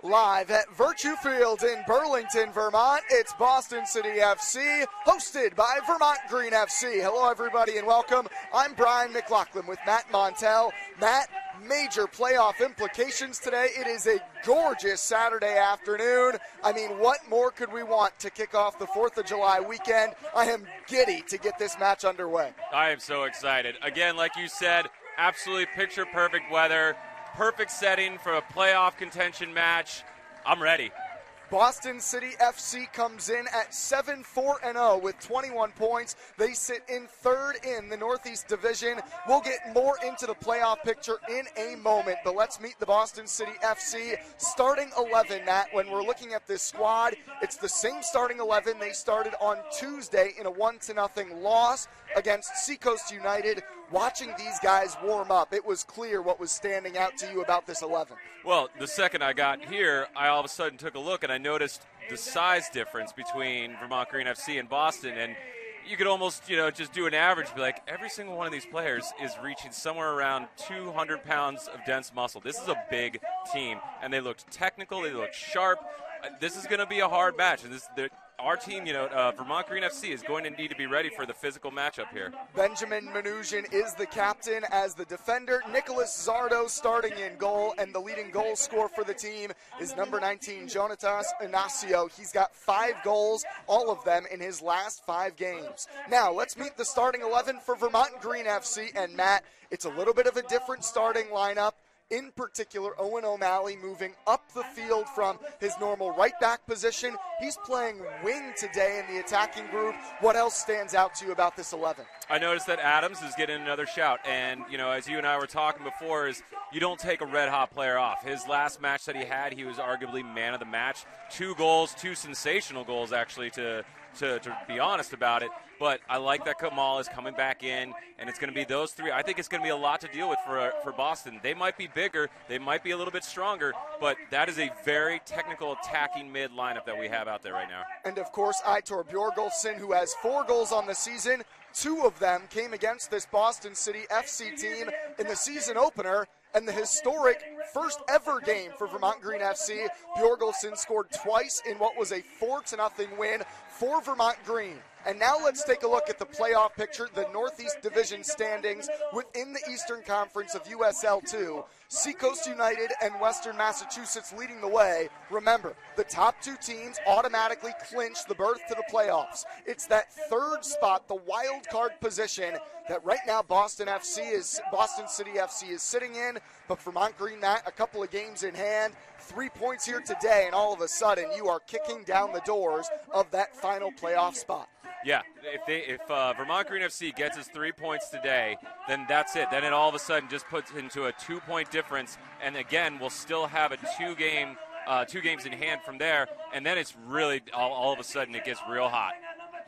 Live at Virtue Field in Burlington, Vermont, it's Boston City FC, hosted by Vermont Green FC. Hello, everybody, and welcome. I'm Brian McLaughlin with Matt Montel. Matt, major playoff implications today. It is a gorgeous Saturday afternoon. I mean, what more could we want to kick off the 4th of July weekend? I am giddy to get this match underway. I am so excited. Again, like you said, absolutely picture-perfect weather. Perfect setting for a playoff contention match. I'm ready. Boston City FC comes in at 7-4-0 with 21 points. They sit in third in the Northeast Division. We'll get more into the playoff picture in a moment, but let's meet the Boston City FC starting 11, Matt. When we're looking at this squad, it's the same starting 11 they started on Tuesday in a 1-0 loss against Seacoast United. Watching these guys warm up, it was clear what was standing out to you about this 11. Well, the second I got here, I all of a sudden took a look and I noticed the size difference between Vermont Green FC and Boston. And you could almost, just do an average and be like, every single one of these players is reaching somewhere around 200 pounds of dense muscle. This is a big team. And they looked technical. They looked sharp. This is going to be a hard match. And our team, Vermont Green FC is going to need to be ready for the physical matchup here. Benjamin Mnuchin is the captain as the defender. Nicholas Zardo starting in goal, and the leading goal scorer for the team is number 19, Jonatas Inacio. He's got 5 goals, all of them in his last 5 games. Now, let's meet the starting 11 for Vermont Green FC, and Matt, it's a little bit of a different starting lineup. In particular, Owen O'Malley moving up the field from his normal right back position. He's playing wing today in the attacking group. What else stands out to you about this 11? I noticed that Adams is getting another shout. And, as you and I were talking before, is you don't take a red-hot player off. His last match that he had, he was arguably man of the match. 2 goals, 2 sensational goals, actually, to be honest about it. But I like that Kamal is coming back in, and it's going to be those 3. I think it's going to be a lot to deal with for Boston. They might be bigger, they might be a little bit stronger, but that is a very technical attacking mid lineup that we have out there right now. And, of course, Aitor Bjorgolfsson, who has 4 goals on the season. 2 of them came against this Boston City FC team in the season opener. And the historic first ever game for Vermont Green FC, Bjorgolfsson scored twice in what was a 4-0 win for Vermont Green. And now let's take a look at the playoff picture, the Northeast Division standings within the Eastern Conference of USL 2. Seacoast United and Western Massachusetts leading the way. Remember, the top 2 teams automatically clinch the berth to the playoffs. It's that 3rd spot, the wild card position, that right now Boston City FC is sitting in. But Vermont Green, Matt, a couple of games in hand, 3 points here today, and all of a sudden you are kicking down the doors of that final playoff spot. Yeah, if Vermont Green FC gets his 3 points today, then that's it. Then it all of a sudden just puts into a 2-point difference, and again, we'll still have a 2 games in hand from there, and then it's really all of a sudden it gets real hot.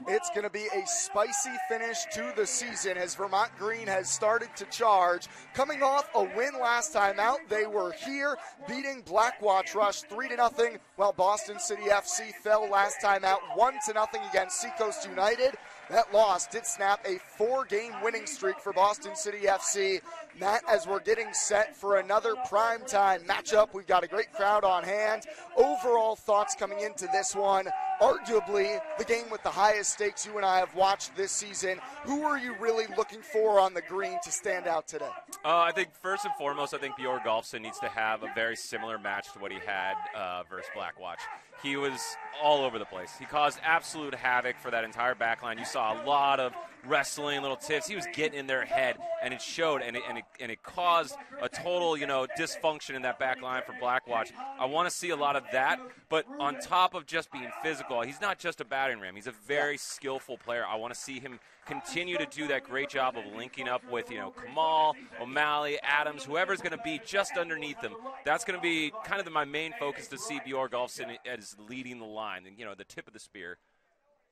It's going to be a spicy finish to the season as Vermont Green has started to charge. Coming off a win last time out, they were here beating Blackwatch Rush 3-0, while Boston City FC fell last time out 1-0 against Seacoast United. That loss did snap a 4-game winning streak for Boston City FC. Matt, as we're getting set for another primetime matchup, we've got a great crowd on hand. Overall thoughts coming into this one, arguably the game with the highest stakes you and I have watched this season. Who are you really looking for on the green to stand out today? I think first and foremost, I think Bjorgolfsson needs to have a very similar match to what he had versus Blackwatch. He was all over the place. He caused absolute havoc for that entire back line. You saw a lot of wrestling, little tips. He was getting in their head, and it showed, and it caused a total, dysfunction in that back line for Blackwatch. I want to see a lot of that, but on top of just being physical, he's not just a battering ram. He's a very skillful player. I want to see him continue to do that great job of linking up with, Kamal, O'Malley, Adams, whoever's going to be just underneath them. That's going to be kind of my main focus, to see Bjorgolfsson as leading the line and, the tip of the spear.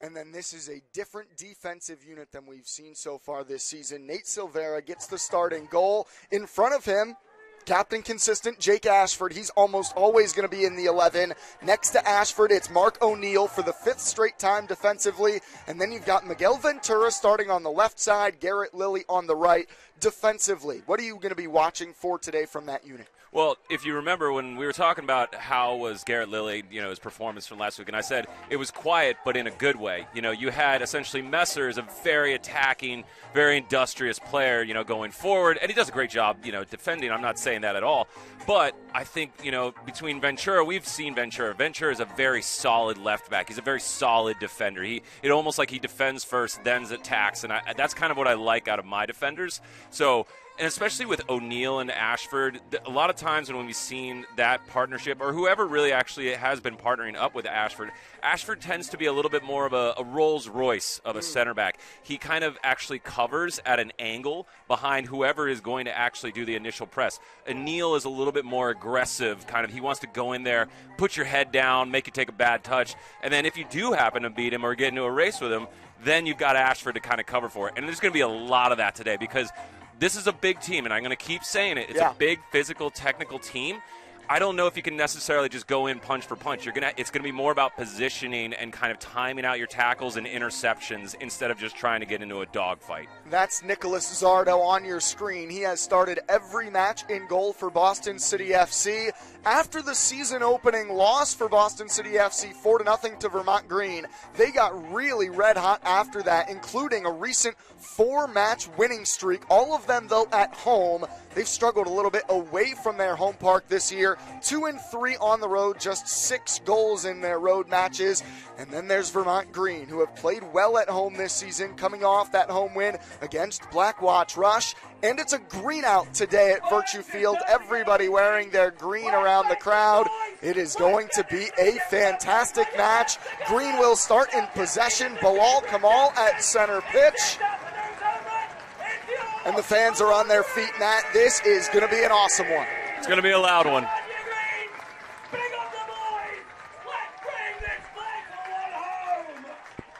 And then this is a different defensive unit than we've seen so far this season. Nate Silvera gets the starting goal. In front of him, captain consistent, Jake Ashford. He's almost always going to be in the 11. Next to Ashford, it's Mark O'Neill for the 5th straight time defensively. And then you've got Miguel Ventura starting on the left side, Garrett Lilly on the right defensively. What are you going to be watching for today from that unit? Well, if you remember when we were talking about how was Garrett Lilly, his performance from last week, and I said it was quiet but in a good way. You had essentially Messer as a very attacking, very industrious player, going forward, and he does a great job, defending. I'm not saying that at all. But I think, between Ventura, we've seen Ventura. Ventura is a very solid left back. He's a very solid defender. It almost like he defends first, then attacks, and that's kind of what I like out of my defenders. So, and especially with O'Neill and Ashford, a lot of times when we've seen that partnership, or whoever really actually has been partnering up with Ashford tends to be a little bit more of a Rolls Royce of a center back. He kind of actually covers at an angle behind whoever is going to actually do the initial press. O'Neill is a little bit more aggressive, he wants to go in there, put your head down, make you take a bad touch, and then if you do happen to beat him or get into a race with him, then you've got Ashford to kind of cover for it. And there's going to be a lot of that today because this is a big team, and I'm going to keep saying it. It's a big, physical, technical team. I don't know if you can necessarily just go in punch for punch. It's going to be more about positioning and kind of timing out your tackles and interceptions instead of just trying to get into a dogfight. That's Nicholas Zardo on your screen. He has started every match in goal for Boston City FC. After the season opening loss for Boston City FC 4-0 to Vermont Green, they got really red hot after that, including a recent 4-match winning streak, all of them, though, at home. They've struggled a little bit away from their home park this year. 2-3 on the road, just 6 goals in their road matches. And then there's Vermont Green, who have played well at home this season, coming off that home win against Blackwatch Rush. And it's a green out today at Virtue Field. Everybody wearing their green around the crowd. It is going to be a fantastic match. Green will start in possession. Bilal Kamal at center pitch. And the fans are on their feet, Matt. This is going to be an awesome one. It's going to be a loud one.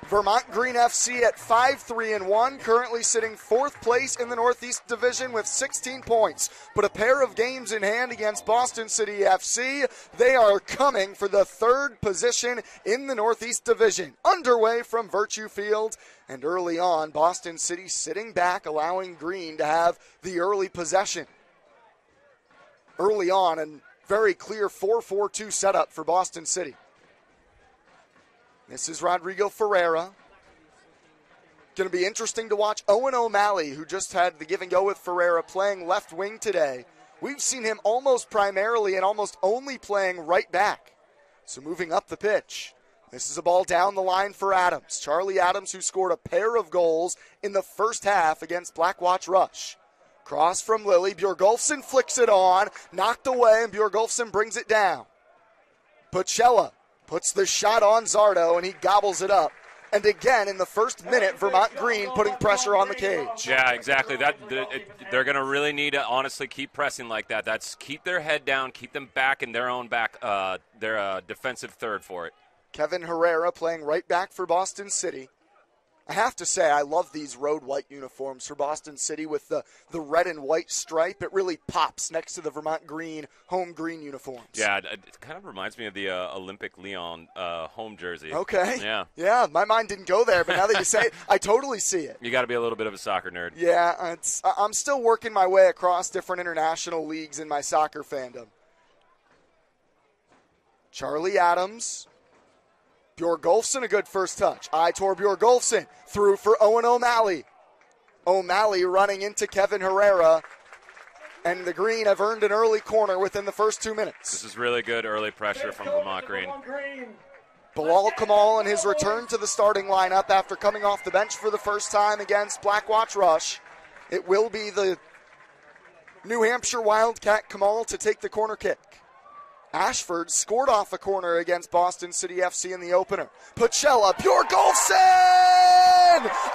Vermont Green FC at 5-3-1, currently sitting 4th place in the Northeast Division with 16 points. But a pair of games in hand against Boston City FC. They are coming for the 3rd position in the Northeast Division. Underway from Virtue Field. And early on, Boston City sitting back, allowing Green to have the early possession. Early on, and very clear 4-4-2 setup for Boston City. This is Rodrigo Ferreira. Going to be interesting to watch Owen O'Malley, who just had the give and go with Ferreira, playing left wing today. We've seen him almost primarily and almost only playing right back. So moving up the pitch. This is a ball down the line for Adams. Charlie Adams, who scored a pair of goals in the first half against Blackwatch Rush. Cross from Lilly. Bjorgolfsson flicks it on. Knocked away, and Bjorgolfsson brings it down. Pacella puts the shot on Zardo, and he gobbles it up. And again, in the first minute, Vermont Green putting pressure on the cage. Yeah, exactly. They're going to really need to honestly keep pressing like that. That's keep their head down, keep them back in their own back, their defensive third for it. Kevin Herrera playing right back for Boston City. I have to say, I love these road white uniforms for Boston City with the red and white stripe. It really pops next to the Vermont Green, home green uniforms. Yeah, it kind of reminds me of the Olympic Lyon home jersey. Okay. Yeah. Yeah, my mind didn't go there, but now that you say it, I totally see it. You got to be a little bit of a soccer nerd. Yeah, I'm still working my way across different international leagues in my soccer fandom. Charlie Adams. Bjorgolfsson, a good first touch. Aitor Bjorgolfsson through for Owen O'Malley. O'Malley running into Kevin Herrera. And the Green have earned an early corner within the first 2 minutes. This is really good early pressure from Vermont Green. Bilal Kamal in his return to the starting lineup after coming off the bench for the first time against Blackwatch Rush. It will be the New Hampshire Wildcat Kamal to take the corner kick. Ashford scored off a corner against Boston City FC in the opener. Pacella, Bjorgolfsson!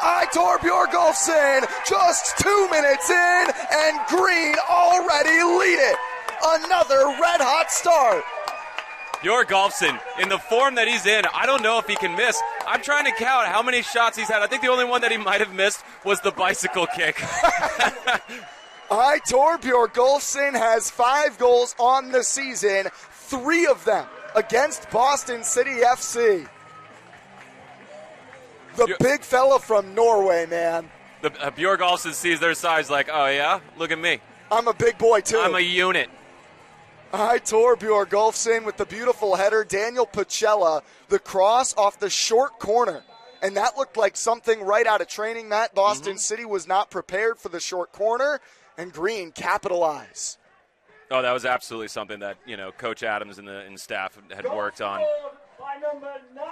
Aitor Bjorgolfsson just 2 minutes in, and Green already lead it. Another red-hot start. Bjorgolfsson, in the form that he's in, I don't know if he can miss. I'm trying to count how many shots he's had. I think the only one that he might have missed was the bicycle kick. Aitor Bjorgolfsson has 5 goals on the season, 3 of them against Boston City FC. The big fella from Norway, man. The Bjorgolfsson sees their size like, oh, yeah? Look at me. I'm a big boy, too. I'm a unit. Aitor Bjorgolfsson with the beautiful header. Daniel Pacella, the cross off the short corner. And that looked like something right out of training, Matt. Boston City was not prepared for the short corner, and Green capitalized. Oh, that was absolutely something that, Coach Adams and staff had worked on. By number 9,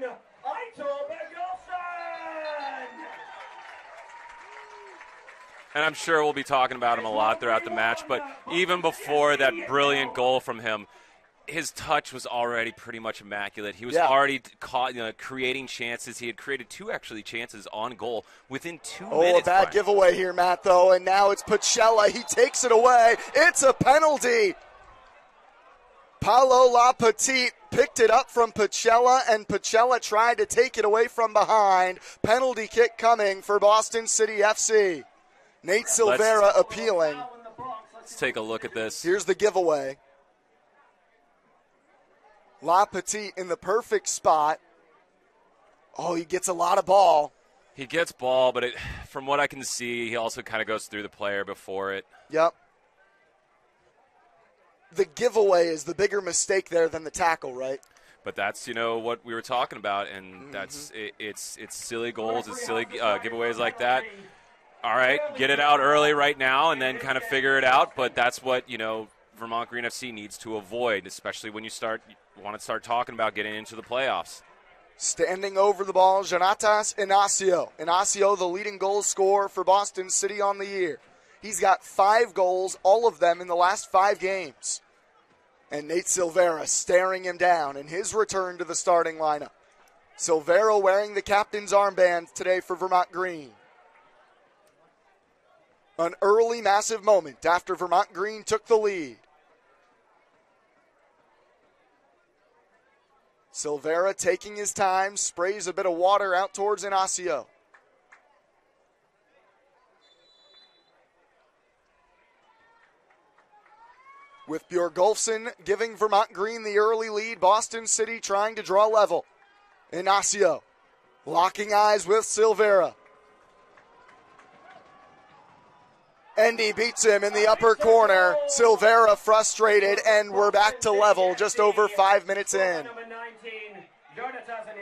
Aitor Bjorgolfsson. And I'm sure we'll be talking about him a lot throughout the match, but even before that brilliant goal from him, his touch was already pretty much immaculate. He was already creating chances. He had created 2 chances on goal within 2 minutes. Oh, a bad giveaway here, Matt, though, and now it's Pacella. He takes it away. It's a penalty. Paolo Lapetite picked it up from Pacella, and Pacella tried to take it away from behind. Penalty kick coming for Boston City FC. Nate Silvera appealing. Let's take a look at this. Here's the giveaway. Lapetite in the perfect spot. Oh, he gets a lot of ball. He gets ball, but from what I can see, he also kind of goes through the player before it. Yep. The giveaway is the bigger mistake there than the tackle, right? But that's, what we were talking about, and that's it's silly goals, it's silly giveaways like that. All right, get it out early right now and then kind of figure it out. But that's what, Vermont Green FC needs to avoid, especially when you want to start talking about getting into the playoffs. Standing over the ball, Jonatas Inacio. Inacio, the leading goal scorer for Boston City on the year. He's got 5 goals, all of them in the last 5 games. And Nate Silvera staring him down in his return to the starting lineup. Silvera wearing the captain's armband today for Vermont Green. An early massive moment after Vermont Green took the lead. Silvera taking his time, sprays a bit of water out towards Inacio. With Bjorgolfsson giving Vermont Green the early lead, Boston City trying to draw level. Inacio locking eyes with Silvera. And he beats him in the upper corner. Silvera frustrated, and we're back to level just over 5 minutes in.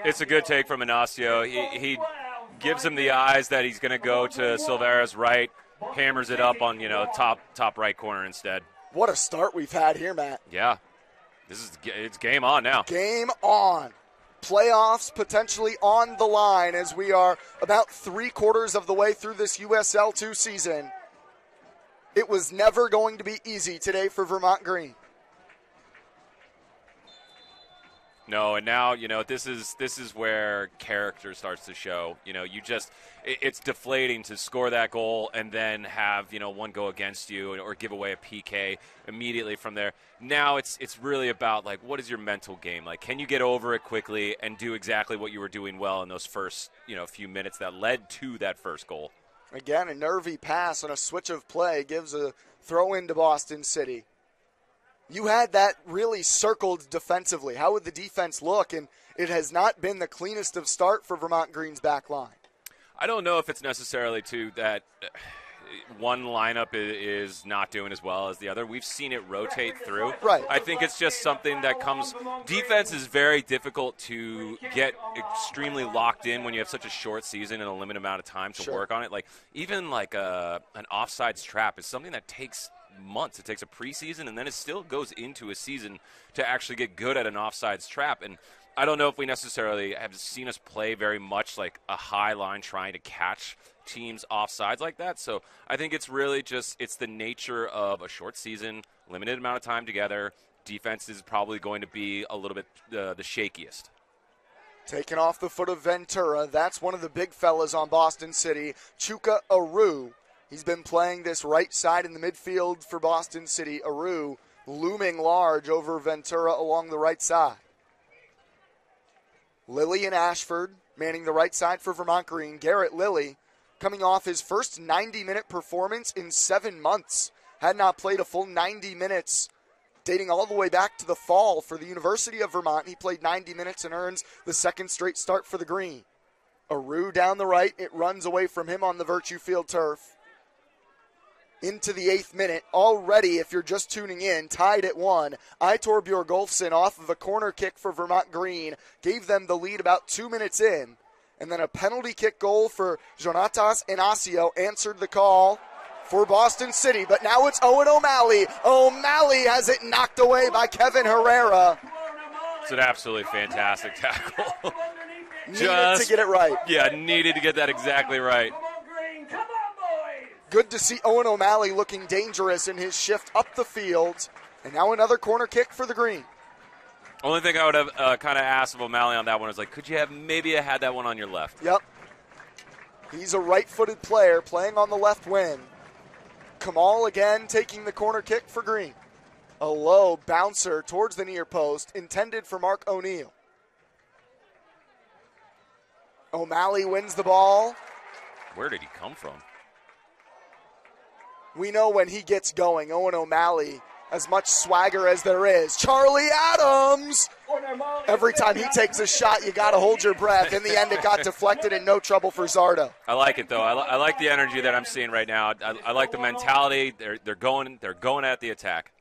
It's a good take from Inacio. He gives him the eyes that he's going to go to Silvera's right, hammers it up on, top right corner instead. What a start we've had here, Matt. Yeah. It's game on now. Game on. Playoffs potentially on the line as we are about 3/4 of the way through this USL 2 season. It was never going to be easy today for Vermont Green. No, and now, this is where character starts to show. It's deflating to score that goal and then have, one go against you or give away a PK immediately from there. Now it's really about, what is your mental game? Can you get over it quickly and do exactly what you were doing well in those first, few minutes that led to that first goal? Again, a nervy pass on a switch of play gives a throw into Boston City. You had that really circled defensively. How would the defense look? And it has not been the cleanest of start for Vermont Green's back line. I don't know if it's necessarily that one lineup is not doing as well as the other. We've seen it rotate through. Right. I think it's just something that comes – defense is very difficult to get extremely locked in when you have such a short season and a limited amount of time to work on it. Even an offsides trap is something that takes months. It takes a preseason, and then it still goes into a season to actually get good at an offsides trap. And I don't know if we necessarily have seen us play very much like a high line trying to catch teams offsides like that. So I think it's really it's the nature of a short season, limited amount of time together. Defense is probably going to be a little bit the shakiest. Taken off the foot of Ventura. That's one of the big fellas on Boston City, Chuka Aru. He's been playing this right side in the midfield for Boston City. Aru looming large over Ventura along the right side. Lilly and Ashford manning the right side for Vermont Green. Garrett Lilly coming off his first 90-minute performance in 7 months. Had not played a full 90 minutes dating all the way back to the fall for the University of Vermont. He played 90 minutes and earns the second straight start for the Green. Aru down the right. It runs away from him on the Virtue Field turf. Into the 8th minute. Already, if you're just tuning in, tied at 1. Aitor Bjorgolfsson off of a corner kick for Vermont Green gave them the lead about 2 minutes in. And then a penalty kick goal for Jonatas Inacio answered the call for Boston City. But now it's Owen O'Malley. O'Malley has it knocked away by Kevin Herrera. It's an absolutely fantastic tackle. Needed to get it right. Yeah, needed to get that exactly right. Good to see Owen O'Malley looking dangerous in his shift up the field. And now another corner kick for the Green. Only thing I would have kind of asked of O'Malley on that one is, like, could you have maybe had that one on your left? Yep. He's a right-footed player playing on the left wing. Kamal again taking the corner kick for Green. A low bouncer towards the near post intended for Mark O'Neill. O'Malley wins the ball. Where did he come from? We know when he gets going, Owen O'Malley, as much swagger as there is. Charlie Adams! Every time he takes a shot, you got to hold your breath. In the end, it got deflected and no trouble for Zardo. I like it, though. I like the energy that I'm seeing right now. I like the mentality. They're going at the attack.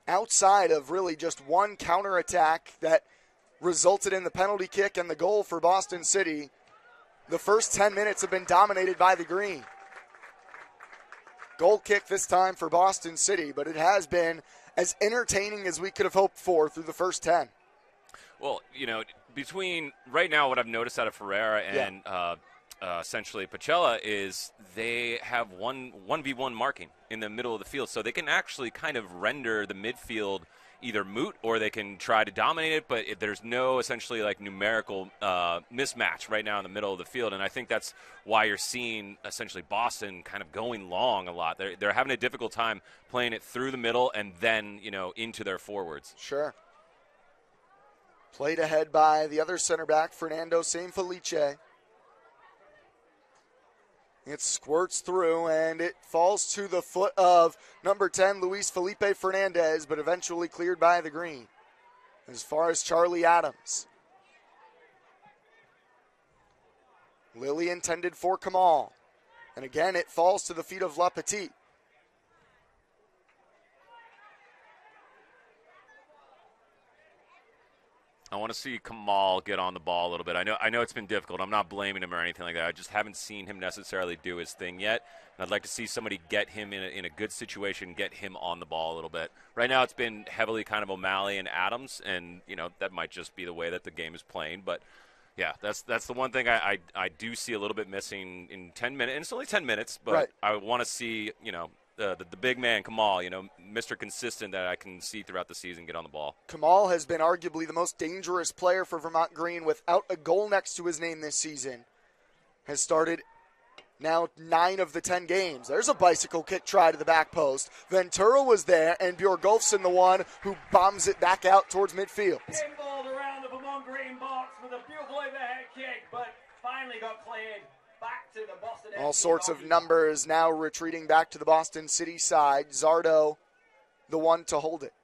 Outside of really just one counterattack that resulted in the penalty kick and the goal for Boston City, the first 10 minutes have been dominated by the Green. Goal kick this time for Boston City, but it has been as entertaining as we could have hoped for through the first 10. Well, between right now what I've noticed out of Ferreira and essentially Pacella is they have 1v1 marking in the middle of the field, so they can actually kind of render the midfield either moot or they can try to dominate it, but there's no essentially like numerical mismatch right now in the middle of the field, and I think that's why you're seeing essentially Boston kind of going long a lot. They're having a difficult time playing it through the middle and then, into their forwards. Sure. Played ahead by the other center back, Fernando Sanfelice. It squirts through, and it falls to the foot of number 10, Luis Felipe Fernandez, but eventually cleared by the Green. As far as Charlie Adams. Lilly intended for Kamal. And again, it falls to the feet of La Petite. I want to see Kamal get on the ball a little bit. I know it's been difficult. I'm not blaming him or anything like that. I just haven't seen him necessarily do his thing yet. And I'd like to see somebody get him in a good situation, get him on the ball a little bit. Right now it's been heavily kind of O'Malley and Adams, and, that might just be the way that the game is playing. But, yeah, that's the one thing I do see a little bit missing in 10 minutes. And it's only 10 minutes, but right. I want to see, the big man, Kamal, Mr. Consistent that I can see throughout the season get on the ball. Kamal has been arguably the most dangerous player for Vermont Green without a goal next to his name this season. Has started now 9 of the 10 games. There's a bicycle kick try to the back post. Ventura was there, and Bjorgolfsson the one who bombs it back out towards midfield. Pinballed around the Vermont Green box with a beautiful overhead kick, but finally got cleared. Back to the Boston All sorts of numbers now retreating back to the Boston City side. Zardo, the one to hold it.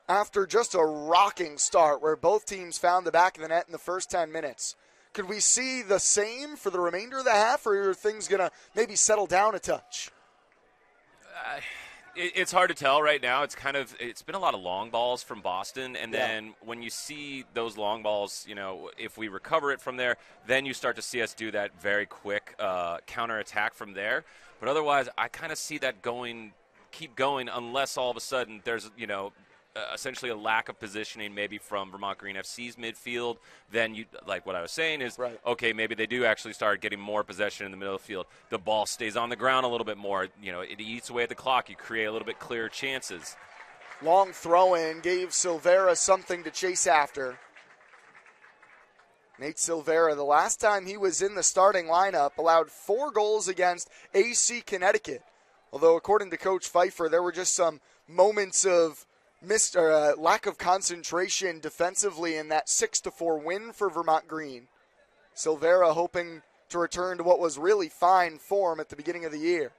After just a rocking start where both teams found the back of the net in the first 10 minutes, could we see the same for the remainder of the half, or are things going to maybe settle down a touch? It's hard to tell right now. It's been a lot of long balls from Boston, and then when you see those long balls, if we recover it from there, then you start to see us do that very quick counterattack from there. But otherwise, I kind of see that keep going unless all of a sudden there's, essentially a lack of positioning maybe from Vermont Green FC's midfield. Then you, like what I was saying is, right. Okay, maybe they do actually start getting more possession in the middle of the field. The ball stays on the ground a little bit more. It eats away at the clock. You create a little bit clearer chances. Long throw-in gave Silvera something to chase after. Nate Silvera, the last time he was in the starting lineup, allowed 4 goals against AC Connecticut. Although, according to Coach Pfeiffer, there were just some moments of lack of concentration defensively in that 6-4 win for Vermont Green. Silvera hoping to return to what was really fine form at the beginning of the year.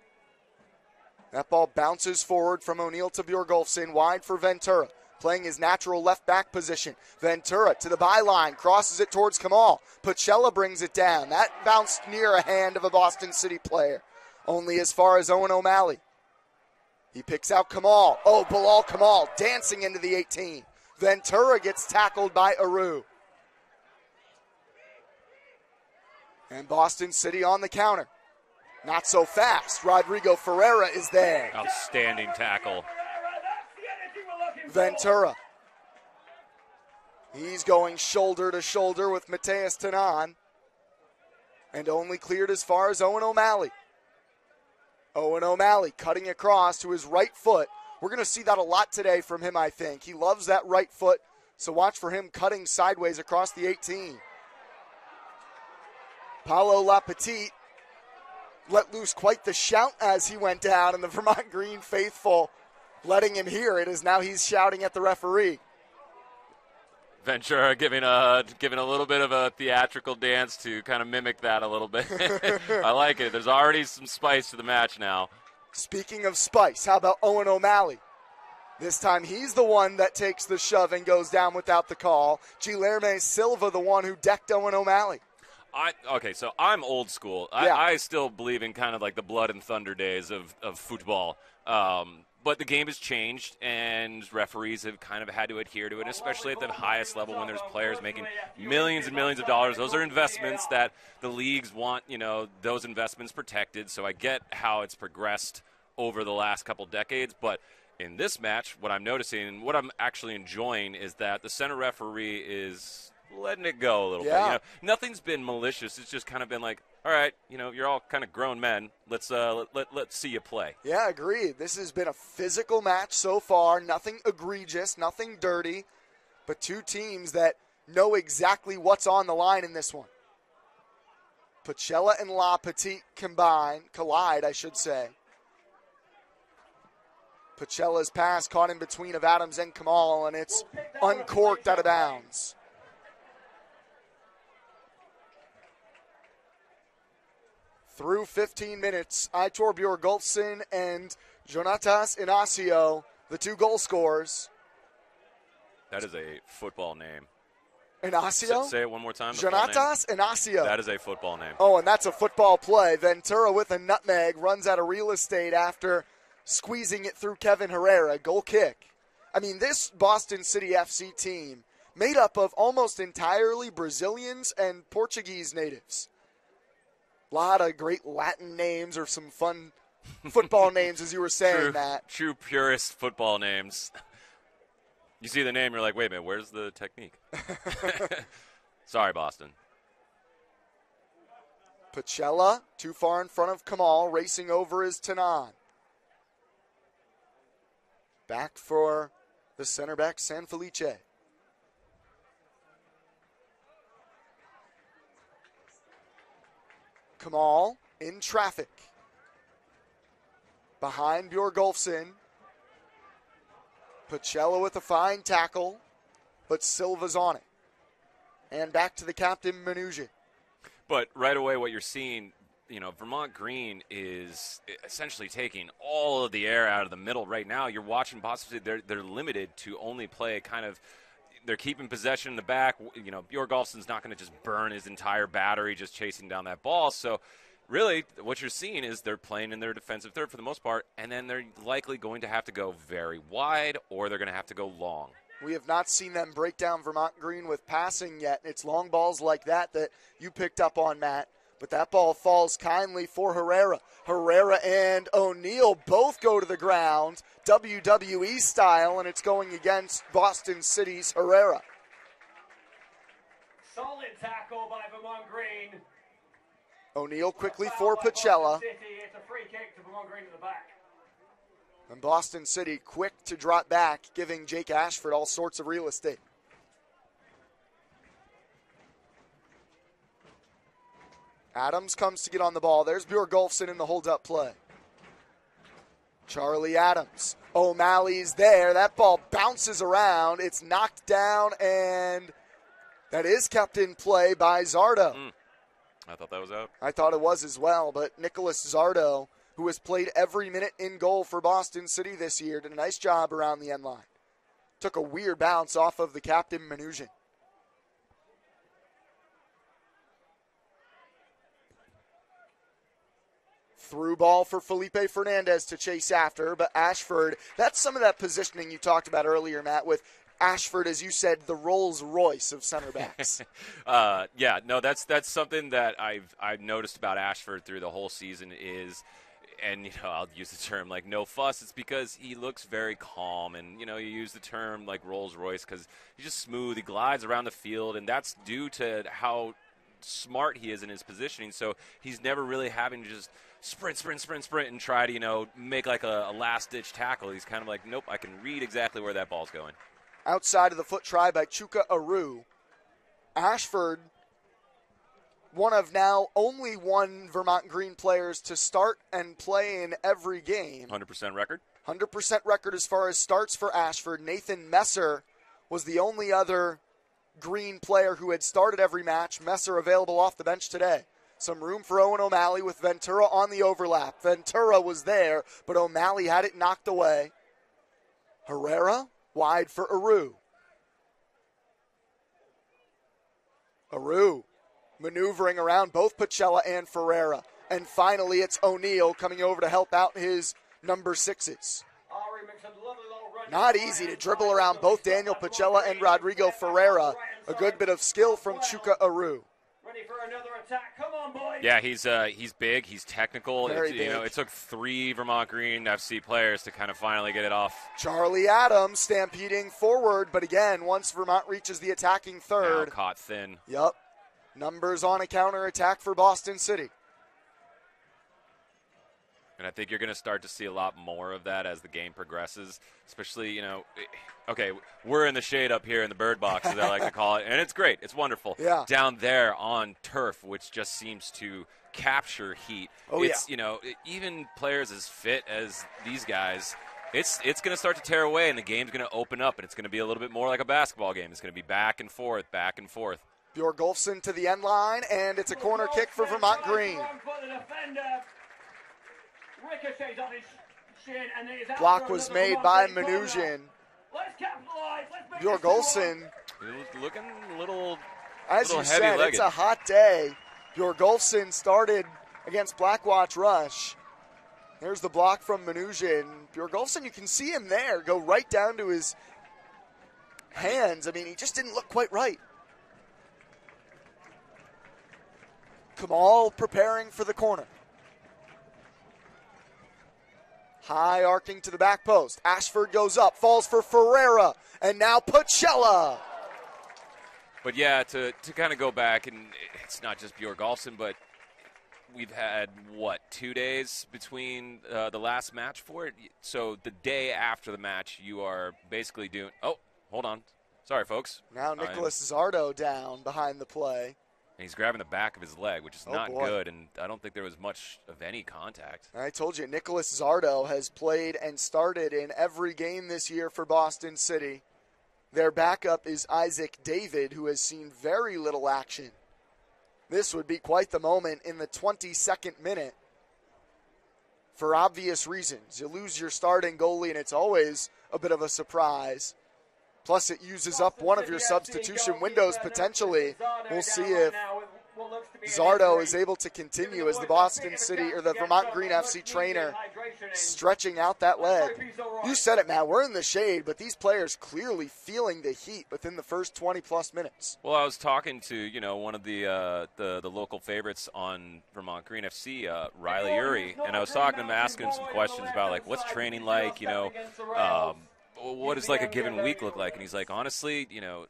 That ball bounces forward from O'Neal to Bjorgolfsson, wide for Ventura, playing his natural left back position. Ventura to the byline, crosses it towards Kamal. Pacella brings it down. That bounced near a hand of a Boston City player, only as far as Owen O'Malley. He picks out Kamal. Oh, Bilal Kamal dancing into the 18. Ventura gets tackled by Aru. And Boston City on the counter. Not so fast. Rodrigo Ferreira is there. Outstanding tackle. Ventura. He's going shoulder to shoulder with Mateus Tanan. And only cleared as far as Owen O'Malley. Owen O'Malley cutting across to his right foot. We're going to see that a lot today from him, I think. He loves that right foot, so watch for him cutting sideways across the 18. Paolo Lapetite let loose quite the shout as he went down, and the Vermont Green faithful letting him hear it as now he's shouting at the referee. Ventura giving a little bit of a theatrical dance to kind of mimic that a little bit. I like it. There's already some spice to the match now. Speaking of spice, how about Owen O'Malley? This time he's the one that takes the shove and goes down without the call. Guilherme Silva, the one who decked Owen O'Malley. Okay, so I'm old school. Yeah. I still believe in kind of like the blood and thunder days of football. But the game has changed, and referees have kind of had to adhere to it, especially at the highest level when there's players making millions and millions of dollars. Those are investments that the leagues want, those investments protected. So I get how it's progressed over the last couple decades. But in this match, what I'm noticing and what I'm actually enjoying is that the center referee is letting it go a little bit. Nothing's been malicious. It's just kind of been like, all right, you're all kind of grown men. Let's see you play. Yeah, agreed. This has been a physical match so far. Nothing egregious, nothing dirty, but two teams that know exactly what's on the line in this one. Pacella and La Petite collide, I should say. Pacella's pass caught in between of Adams and Kamal, and it's uncorked out of bounds. Through 15 minutes, Aitor Bjorgolfsson and Jonatas Inacio, the two goal scorers. That is a football name. Inacio? Say it one more time. Jonatas Inacio. That is a football name. Oh, and that's a football play. Ventura with a nutmeg runs out of real estate after squeezing it through Kevin Herrera. Goal kick. I mean, this Boston City FC team made up of almost entirely Brazilians and Portuguese natives. A lot of great Latin names or some fun football names, as you were saying, Matt. True purist football names. You see the name, you're like, wait a minute, where's the technique? Sorry, Boston. Pacella, too far in front of Kamal, racing over is Tanan. Back for the center back, San Felice. Kamal in traffic. Behind Bjorgolfsson. Pacella with a fine tackle, but Silva's on it. And back to the captain, Manoujian. But right away what you're seeing, Vermont Green is essentially taking all of the air out of the middle right now. You're watching Boston, they're limited to only play they're keeping possession in the back. Bjorgolfsson's not going to just burn his entire battery just chasing down that ball. So really what you're seeing is they're playing in their defensive third for the most part, and then they're likely going to have to go very wide or they're going to have to go long. We have not seen them break down Vermont Green with passing yet. It's long balls like that you picked up on, Matt. But that ball falls kindly for Herrera. Herrera and O'Neal both go to the ground, WWE style, and it's going against Boston City's Herrera. Solid tackle by Vermont Green. O'Neal quickly for Pacella. It's a free kick to Vermont Green in the back. And Boston City quick to drop back, giving Jake Ashford all sorts of real estate. Adams comes to get on the ball. There's Bjorgolfsson in the hold-up play. Charlie Adams. O'Malley's there. That ball bounces around. It's knocked down, and that is kept in play by Zardo. I thought that was out. I thought it was as well, but Nicholas Zardo, who has played every minute in goal for Boston City this year, did a nice job around the end line. Took a weird bounce off of the captain, Mnuchin. Through ball for Felipe Fernandez to chase after, but Ashford, that's some of that positioning you talked about earlier, Matt, with Ashford, as you said, the Rolls Royce of center backs. Yeah, no, that's something that I've noticed about Ashford through the whole season is, and I'll use the term like no fuss. It's because he looks very calm, and you use the term like Rolls Royce because he's just smooth. He glides around the field, and that's due to how smart he is in his positioning. So he's never really having to just sprint, and try to make like a last-ditch tackle. He's kind of like, nope, I can read exactly where that ball's going. Outside of the foot try by Chuka Aru. Ashford, one of now only one Vermont Green players to start and play in every game. 100% record? 100% record as far as starts for Ashford. Nathan Messer was the only other Green player who had started every match. Messer available off the bench today. Some room for Owen O'Malley with Ventura on the overlap. Ventura was there, but O'Malley had it knocked away. Herrera wide for Aru. Aru maneuvering around both Pacella and Ferreira. And finally, it's O'Neal coming over to help out his number sixes. Not easy to dribble around both Daniel Pacella and Rodrigo Ferreira. A good bit of skill from Chuka Aru. Ready for another attack. Come on, boys. Yeah, he's big. He's technical. Very big. It took 3 Vermont Green FC players to kind of finally get it off. Charlie Adams stampeding forward, but again, once Vermont reaches the attacking third. Now caught thin. Yep. Numbers on a counterattack for Boston City. And I think you're going to start to see a lot more of that as the game progresses, especially, okay, we're in the shade up here in the bird box, as I like to call it, and it's great. It's wonderful. Yeah. Down there on turf, which just seems to capture heat. Oh, it's, even players as fit as these guys, it's going to start to tear away, and the game's going to open up, and it's going to be a little bit more like a basketball game. It's going to be back and forth, back and forth. Bjorgolfsson to the end line, and it's a corner kick for Vermont Green. Block was made by Mnuchin. Bjorgolfsson. It was looking a little As you said, heavy-legged. It's a hot day. Bjorgolfsson started against Blackwatch Rush. There's the block from Mnuchin. Bjorgolfsson, you can see him there go right down to his hands. I mean, he just didn't look quite right. Kamal preparing for the corner. High arcing to the back post. Ashford goes up, falls for Ferreira, and now Pacella. But yeah, to kind of go back, and it's not just Bjorgolfsson, but we've had, 2 days between the last match for it? So the day after the match, you are basically doing – oh, hold on. Sorry, folks. Now Nicholas Zardo down behind the play. And he's grabbing the back of his leg, which is not boy. good, and I don't think there was much of any contact. I told you, Nicholas Zardo has played and started in every game this year for Boston City. Their backup is Isaac David, who has seen very little action. This would be quite the moment in the 22nd minute. For obvious reasons. You lose your starting goalie, and it's always a bit of a surprise. Plus, it uses up one of your substitution windows potentially. We'll see if Zardo is able to continue as the Boston City or the Vermont Green FC trainer stretching out that leg. You said it, Matt. We're in the shade, but these players clearly feeling the heat within the first 20-plus minutes. Well, I was talking to one of the local favorites on Vermont Green FC, Riley Uri, and I was talking to him, asking him some questions about like what's training like, what does like a given week look like? And he's like, honestly,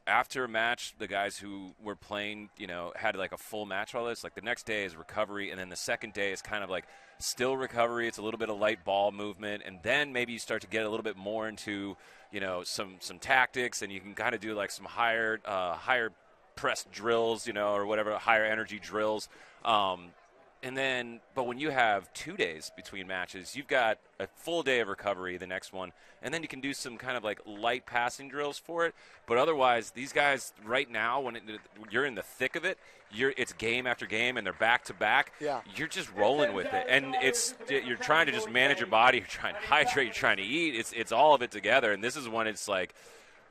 after a match, the guys who were playing, had like a full match all this. Like the next day is recovery, and then the second day is kind of like still recovery. It's a little bit of light ball movement, and then maybe you start to get a little bit more into, some tactics, and you can kind of do like some higher press drills, or whatever, higher energy drills. But when you have 2 days between matches, you've got a full day of recovery, the next one, and then you can do some kind of like light passing drills for it. But otherwise, these guys right now, when you're in the thick of it, it's game after game, and they're back to back. Yeah. You're just rolling with it, and you're trying to just manage your body. You're trying to hydrate. You're trying to eat. It's all of it together, and this is when it's like,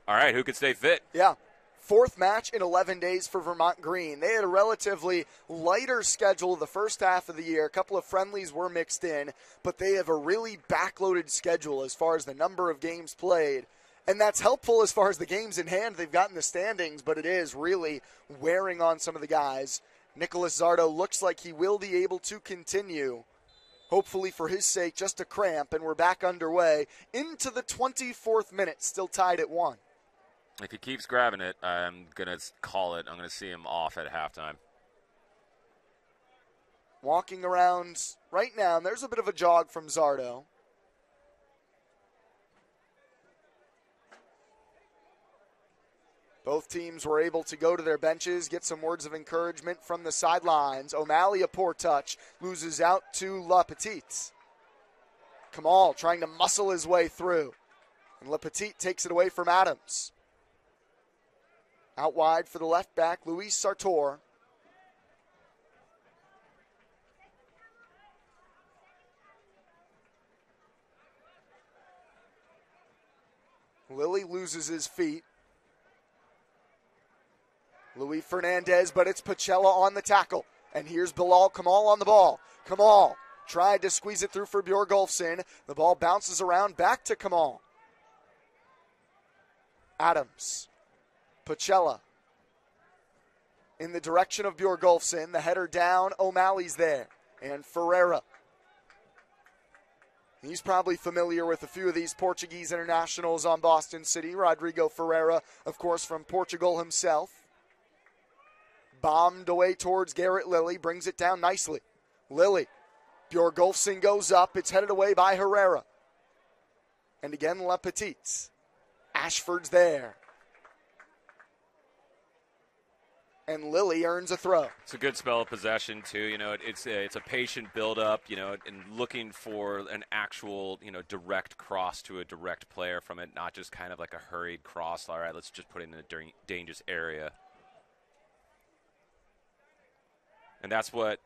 all right, who could stay fit? Yeah. Fourth match in 11 days for Vermont Green. They had a relatively lighter schedule the first half of the year. A couple of friendlies were mixed in, but they have a really backloaded schedule as far as the number of games played. And that's helpful as far as the games in hand they've got in the standings, but it is really wearing on some of the guys. Nicholas Zardo looks like he will be able to continue, hopefully for his sake, just a cramp, and we're back underway into the 24th minute, still tied at 1. If he keeps grabbing it, I'm going to call it. I'm going to see him off at halftime. Walking around right now, and there's a bit of a jog from Zardo. Both teams were able to go to their benches, get some words of encouragement from the sidelines. O'Malley, a poor touch, loses out to La Petite. Kamal trying to muscle his way through. And La Petite takes it away from Adams. Out wide for the left back, Luis Sartor. Lilly loses his feet. Luis Fernandez, but it's Pachella on the tackle. And here's Bilal Kamal on the ball. Kamal tried to squeeze it through for Bjorgolfsson. The ball bounces around back to Kamal. Adams. Pachella in the direction of Bjorgolfsson. The header down. O'Malley's there. And Ferreira. He's probably familiar with a few of these Portuguese internationals on Boston City. Rodrigo Ferreira, of course, from Portugal himself. Bombed away towards Garrett Lilly. Brings it down nicely. Lilly. Bjorgolfsson goes up. It's headed away by Herrera. And again, La Petite. Ashford's there. And Lilly earns a throw. It's a good spell of possession, too. You know, it's a patient build-up, you know, and looking for an actual, you know, direct cross to a direct player from it, not just kind of like a hurried cross. All right, let's just put it in a dangerous area. And that's what,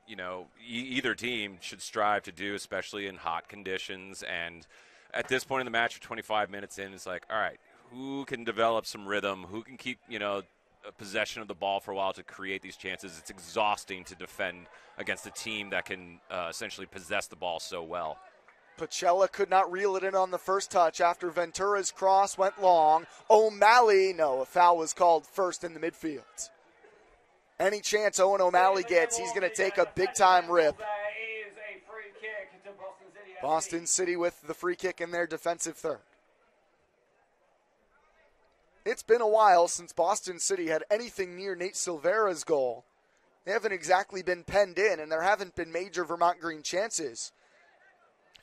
you know, either team should strive to do, especially in hot conditions. And at this point in the match, 25 minutes in, it's like, all right, who can develop some rhythm? Who can keep, you know, possession of the ball for a while to create these chances? It's exhausting to defend against a team that can essentially possess the ball so well. Pachella could not reel it in on the first touch after Ventura's cross went long. O'Malley, no, a foul was called first in the midfield. Any chance Owen O'Malley gets, he's going to take a big-time rip. Boston City with the free kick in their defensive third. It's been a while since Boston City had anything near Nate Silvera's goal. They haven't exactly been penned in, and there haven't been major Vermont Green chances.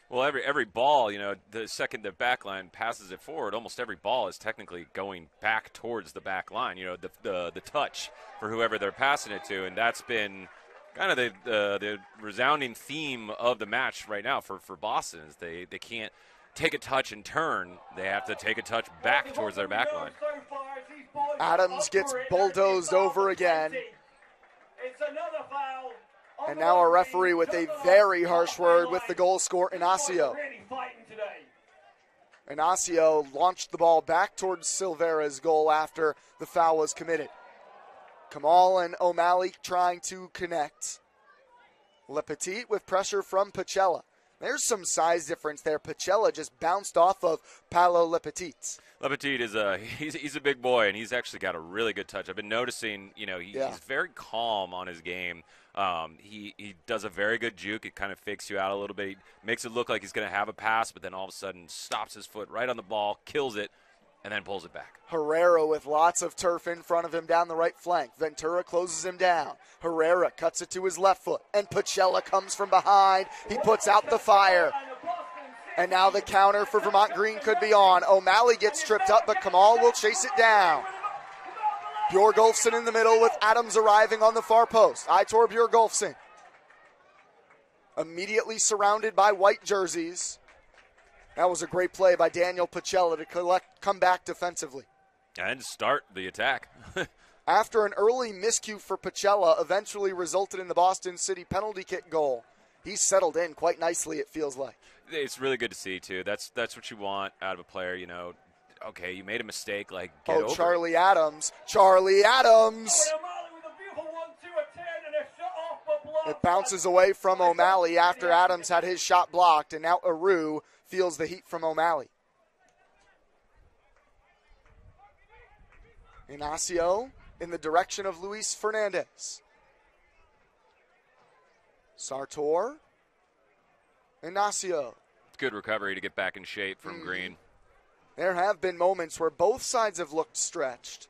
Well, every ball, you know, the second the back line passes it forward, almost every ball is technically going back towards the back line, you know, the touch for whoever they're passing it to, and that's been kind of the resounding theme of the match right now for Boston is they can't take a touch and turn. They have to take a touch back towards their back line. Adams gets bulldozed over again. And now a referee with a very harsh word with the goal scorer, Inacio. Inacio launched the ball back towards Silvera's goal after the foul was committed. Kamal and O'Malley trying to connect. Le Petit with pressure from Pachella. There's some size difference there. Pachella just bounced off of Paolo Le Petit. Le Petit is he's a big boy, and he's actually got a really good touch. I've been noticing, you know, he's very calm on his game. He does a very good juke. It kind of fakes you out a little bit. He makes it look like he's going to have a pass, but then all of a sudden stops his foot right on the ball, kills it, and then pulls it back. Herrera with lots of turf in front of him down the right flank. Ventura closes him down. Herrera cuts it to his left foot, and Pachella comes from behind. He puts out the fire. And now the counter for Vermont Green could be on. O'Malley gets tripped up, but Kamal will chase it down. Bjorgolfsson in the middle with Adams arriving on the far post. Aitor Bjorgolfsson. immediately surrounded by white jerseys. That was a great play by Daniel Pacella to come back defensively. And start the attack. After an early miscue for Pacella eventually resulted in the Boston City penalty kick goal, he's settled in quite nicely, it feels like. It's really good to see, too. That's what you want out of a player, you know. Okay, you made a mistake, like, get over Charlie Adams. Charlie Adams! It bounces away from O'Malley after Adams had his shot blocked, and now Aru feels the heat from O'Malley. Inacio in the direction of Luis Fernandez. Sartor. Inacio. Good recovery to get back in shape from Green. There have been moments where both sides have looked stretched.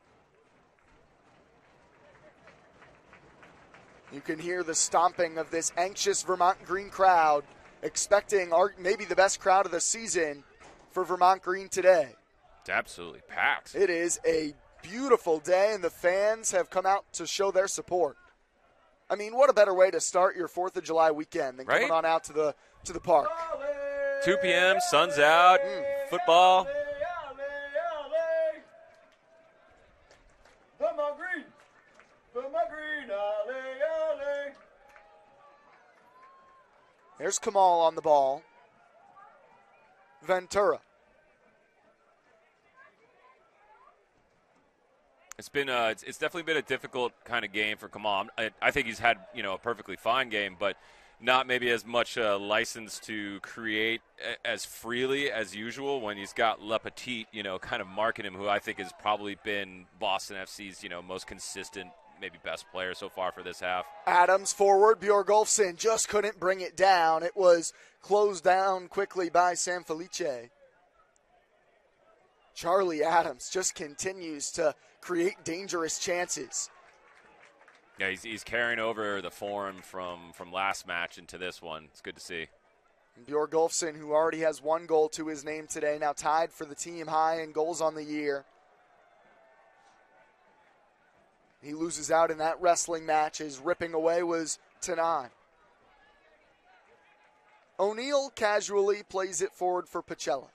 You can hear the stomping of this anxious Vermont Green crowd, expecting maybe the best crowd of the season for Vermont Green today. It's absolutely packed. It is a beautiful day, and the fans have come out to show their support. I mean, what a better way to start your 4th of July weekend than coming on out to the park. 2 p.m., sun's out, football. Vermont Green, alley, alley. There's Kamal on the ball. Ventura. It's been it's definitely been a difficult kind of game for Kamal. I think he's had a perfectly fine game, but not maybe as much license to create as freely as usual when he's got Le Petit, kind of marking him, who I think has probably been Boston FC's most consistent, maybe best player so far for this half. Adams forward, Bjorgolfsson just couldn't bring it down. It was closed down quickly by San Felice. Charlie Adams just continues to create dangerous chances. Yeah, he's carrying over the form from last match into this one. It's good to see. Bjorgolfsson, who already has 1 goal to his name today, now tied for the team high in goals on the year. He loses out in that wrestling match. His ripping away was to 9. O'Neill casually plays it forward for Pacella.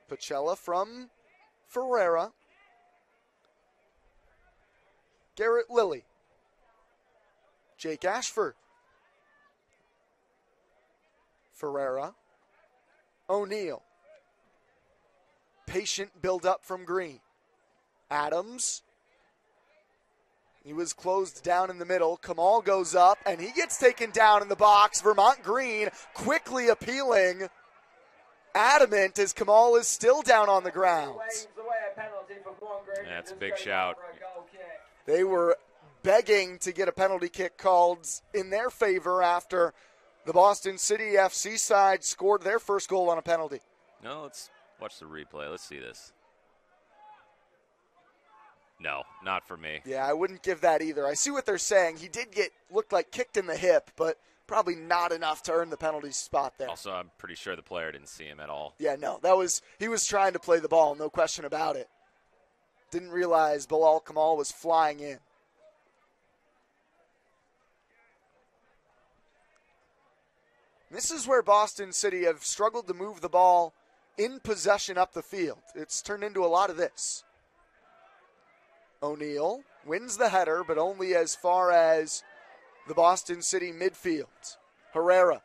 Pacella from Ferreira. Garrett Lilly. Jake Ashford. Ferreira. O'Neill. Patient build-up from Green. Adams. He was closed down in the middle. Kamal goes up, and he gets taken down in the box. Vermont Green quickly appealing. Adamant as Kamal is still down on the ground. That's a big shout. They were begging to get a penalty kick called in their favor after the Boston City FC side scored their first goal on a penalty. No, let's watch the replay. Let's see this. No, not for me. Yeah, I wouldn't give that either. I see what they're saying. He did looked like kicked in the hip, but probably not enough to earn the penalty spot there. Also, I'm pretty sure the player didn't see him at all. Yeah, no, he was trying to play the ball, no question about it. Didn't realize Bilal Kamal was flying in. This is where Boston City have struggled to move the ball in possession up the field. It's turned into a lot of this. O'Neill wins the header, but only as far as the Boston City midfield. Herrera.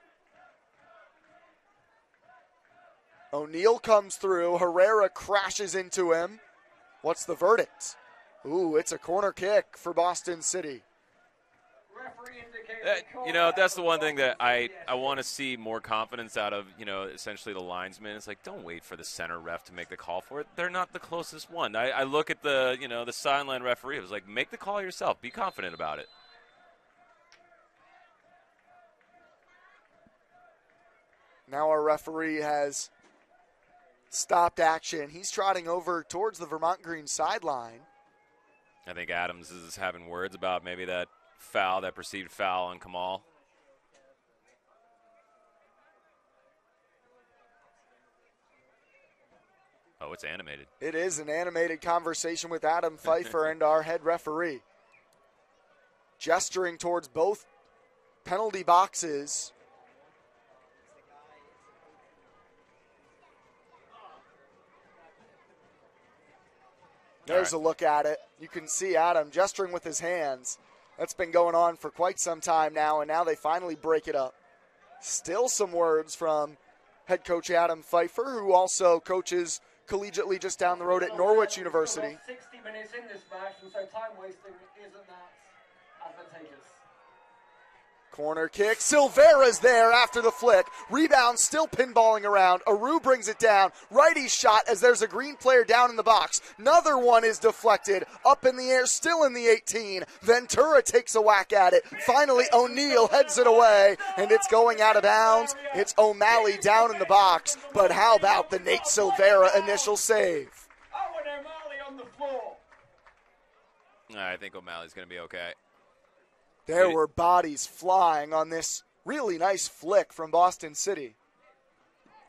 O'Neill comes through. Herrera crashes into him. What's the verdict? Ooh, it's a corner kick for Boston City. That's the one thing that I want to see more confidence out of, essentially the linesman. It's like, don't wait for the center ref to make the call for it. They're not the closest one. I look at the sideline referee. It was like, make the call yourself. Be confident about it. Now our referee has stopped action. He's trotting over towards the Vermont Green sideline. I think Adams is having words about maybe that foul, that perceived foul on Kamal. Oh, it's animated. It is an animated conversation with Adam Pfeiffer and our head referee. Gesturing towards both penalty boxes. There's a look at it. You can see Adam gesturing with his hands. That's been going on for quite some time now, and now they finally break it up. Still some words from head coach Adam Pfeiffer, who also coaches collegiately just down the road at Norwich University. 60 minutes in this match, and so time wasting isn't that advantageous. Corner kick. Silvera's there after the flick. Rebound still pinballing around. Aru brings it down. Righty shot as there's a green player down in the box. Another one is deflected. Up in the air, still in the 18. Ventura takes a whack at it. Finally, O'Neal heads it away, and it's going out of bounds. It's O'Malley down in the box. But how about the Nate Silvera initial save? Owen O'Malley on the floor. I think O'Malley's going to be okay. There were bodies flying on this really nice flick from Boston City.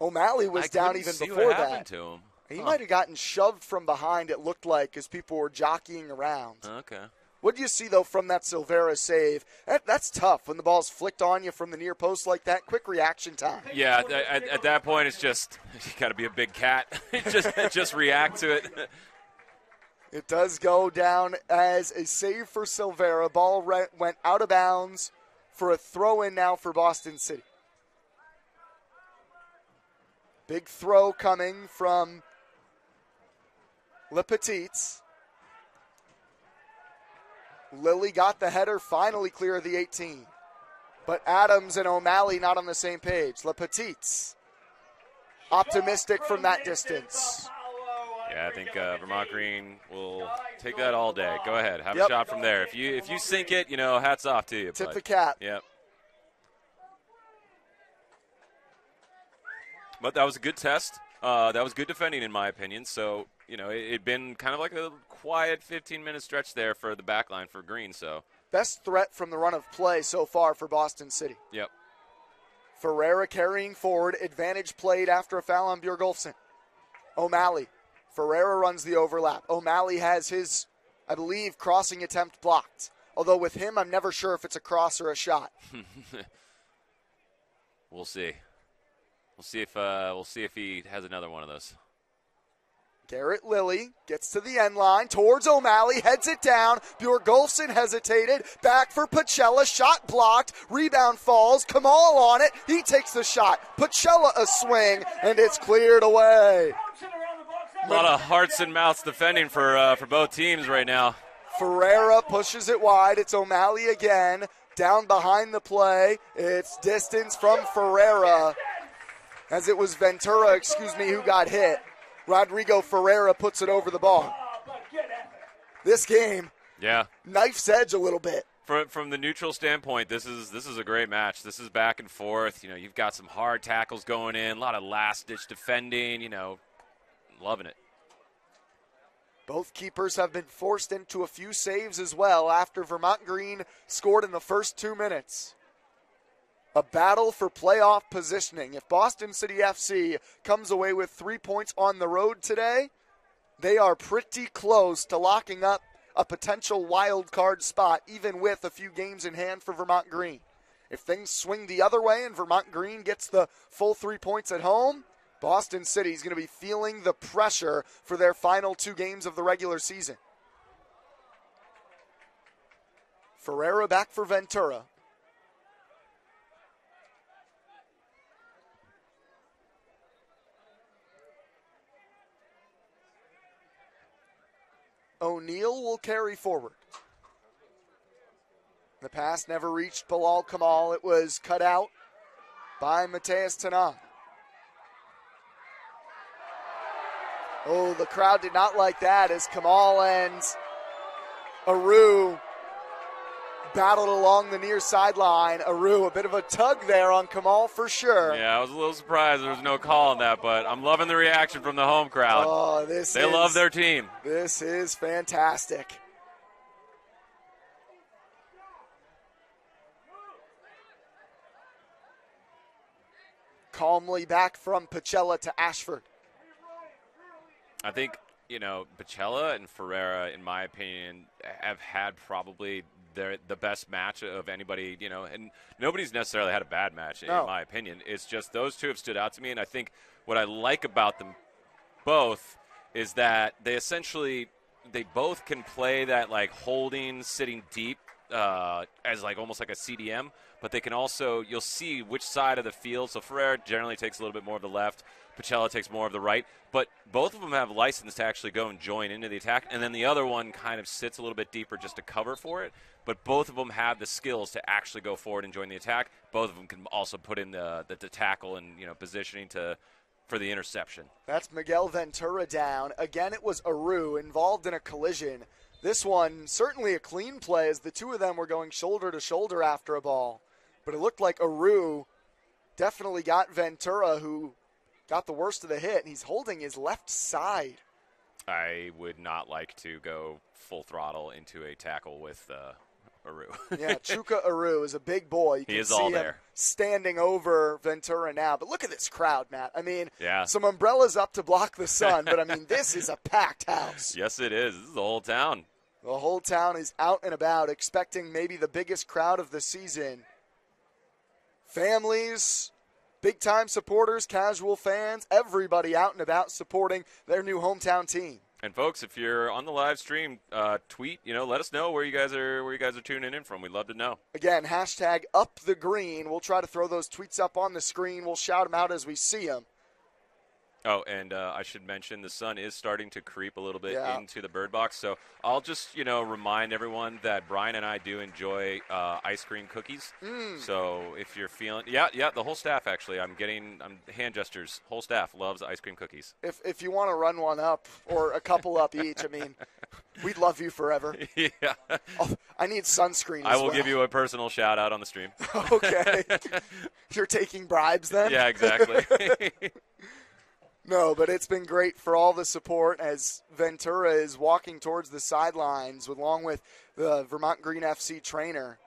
O'Malley was down even before that. To him. He might have gotten shoved from behind, it looked like, as people were jockeying around. Okay. What do you see, though, from that Silvera save? That's tough when the ball's flicked on you from the near post like that. Quick reaction time. Yeah, at that point, it's just, you got to be a big cat. just react to it. It does go down as a save for Silvera. Ball went out of bounds for a throw-in now for Boston City. Big throw coming from Le Petites. Lilly got the header, finally clear of the 18. But Adams and O'Malley not on the same page. Le Petites optimistic from that distance. Yeah, I think Vermont Green will take that all day. Go ahead, have a shot from there. If you sink it, hats off to you. Tip the cap. Yep. But that was a good test. That was good defending, in my opinion. So, it'd been kind of like a quiet 15-minute stretch there for the back line for Green. So best threat from the run of play so far for Boston City. Yep. Ferreira carrying forward. Advantage played after a foul on Bjorgolfsson. O'Malley. Ferreira runs the overlap. O'Malley has his, I believe, crossing attempt blocked. Although with him, I'm never sure if it's a cross or a shot. We'll see. We'll see if he has another one of those. Garrett Lilly gets to the end line towards O'Malley, heads it down. Bjorgolfsson hesitated. Back for Pacella. Shot blocked. Rebound falls. Kamal on it. He takes the shot. Pacella a swing, and it's cleared away. A lot of hearts and mouths defending for both teams right now. Ferreira pushes it wide. It's O'Malley again. Down behind the play. It's distance from Ferreira. As it was Ventura, who got hit. Rodrigo Ferreira puts it over the bar. This game, knife's edge a little bit. From the neutral standpoint, this is a great match. This is back and forth. You've got some hard tackles going in, a lot of last-ditch defending, loving it. Both keepers have been forced into a few saves as well after Vermont Green scored in the first 2 minutes. A battle for playoff positioning. If Boston City FC comes away with 3 points on the road today, they are pretty close to locking up a potential wild card spot, even with a few games in hand for Vermont Green. If things swing the other way and Vermont Green gets the full 3 points at home, Boston City is going to be feeling the pressure for their final 2 games of the regular season. Ferreira back for Ventura. O'Neal will carry forward. The pass never reached Bilal Kamal. It was cut out by Mateus Tanan. Oh, the crowd did not like that as Kamal and Aru battled along the near sideline. Aru, a bit of a tug there on Kamal for sure. Yeah, I was a little surprised there was no call on that, but I'm loving the reaction from the home crowd. Oh, they love their team. This is fantastic. Calmly back from Pacella to Ashford. I think, Bacella and Ferreira, in my opinion, have had probably the best match of anybody, and nobody's necessarily had a bad match, in my opinion. It's just those two have stood out to me, and I think what I like about them both is that they both can play that, like, holding, sitting deep as, like, almost like a CDM, but they can also, you'll see which side of the field. So Ferreira generally takes a little bit more of the left. Pacella takes more of the right, but both of them have license to actually go and join into the attack, and then the other one kind of sits a little bit deeper just to cover for it, but both of them have the skills to actually go forward and join the attack. Both of them can also put in the tackle and, positioning for the interception. That's Miguel Ventura down. Again, it was Aru involved in a collision. This one, certainly a clean play as the two of them were going shoulder to shoulder after a ball, but it looked like Aru definitely got Ventura, who got the worst of the hit, and he's holding his left side. I would not like to go full throttle into a tackle with Aru. Yeah, Chuka Aru is a big boy. You he can is see all him there. Standing over Ventura now. But look at this crowd, Matt. I mean, yeah. Some umbrellas up to block the sun, but I mean, this is a packed house. Yes, it is. This is the whole town. The whole town is out and about, expecting maybe the biggest crowd of the season. Families, big-time supporters, casual fans, everybody out and about supporting their new hometown team. And folks, if you're on the live stream, tweet. Let us know where you guys are tuning in from. We'd love to know. Again, hashtag #UpTheGreen. We'll try to throw those tweets up on the screen. We'll shout them out as we see them. Oh, and I should mention the sun is starting to creep a little bit into the bird box. So I'll just, remind everyone that Brian and I do enjoy ice cream cookies. So if you're feeling, the whole staff actually, I'm hand gestures. Whole staff loves ice cream cookies. If you want to run one up or a couple up each, I mean, we'd love you forever. Yeah. Oh, I need sunscreen as I will well. give you a personal shout out on the stream. Okay. You're taking bribes then? Yeah, exactly. No, but it's been great for all the support as Ventura is walking towards the sidelines along with the Vermont Green FC trainer.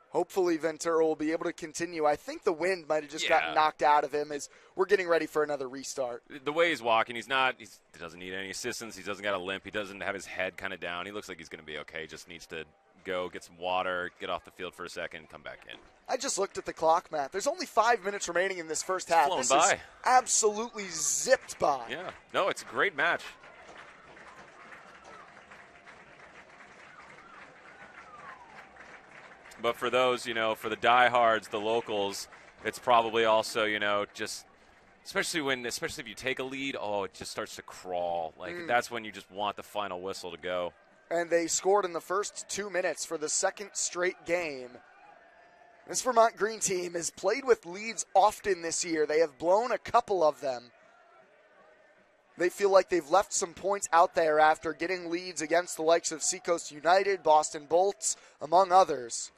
Hopefully Ventura will be able to continue. I think the wind might have just gotten knocked out of him as we're getting ready for another restart. The way he's walking, he doesn't need any assistance. He doesn't got a limp. He doesn't have his head kind of down. He looks like he's going to be okay. Just needs to go get some water, get off the field for a second, come back in. I just looked at the clock, Matt. There's only 5 minutes remaining in this first half. Flown this by. is absolutely zipped by. Yeah. No, it's a great match. But for those, for the diehards, the locals, it's probably also, just especially if you take a lead, it just starts to crawl. That's when you just want the final whistle to go. And they scored in the first 2 minutes for the second straight game. This Vermont Green team has played with leads often this year. They have blown a couple of them. They feel like they've left some points out there after getting leads against the likes of Seacoast United, Boston Bolts, among others.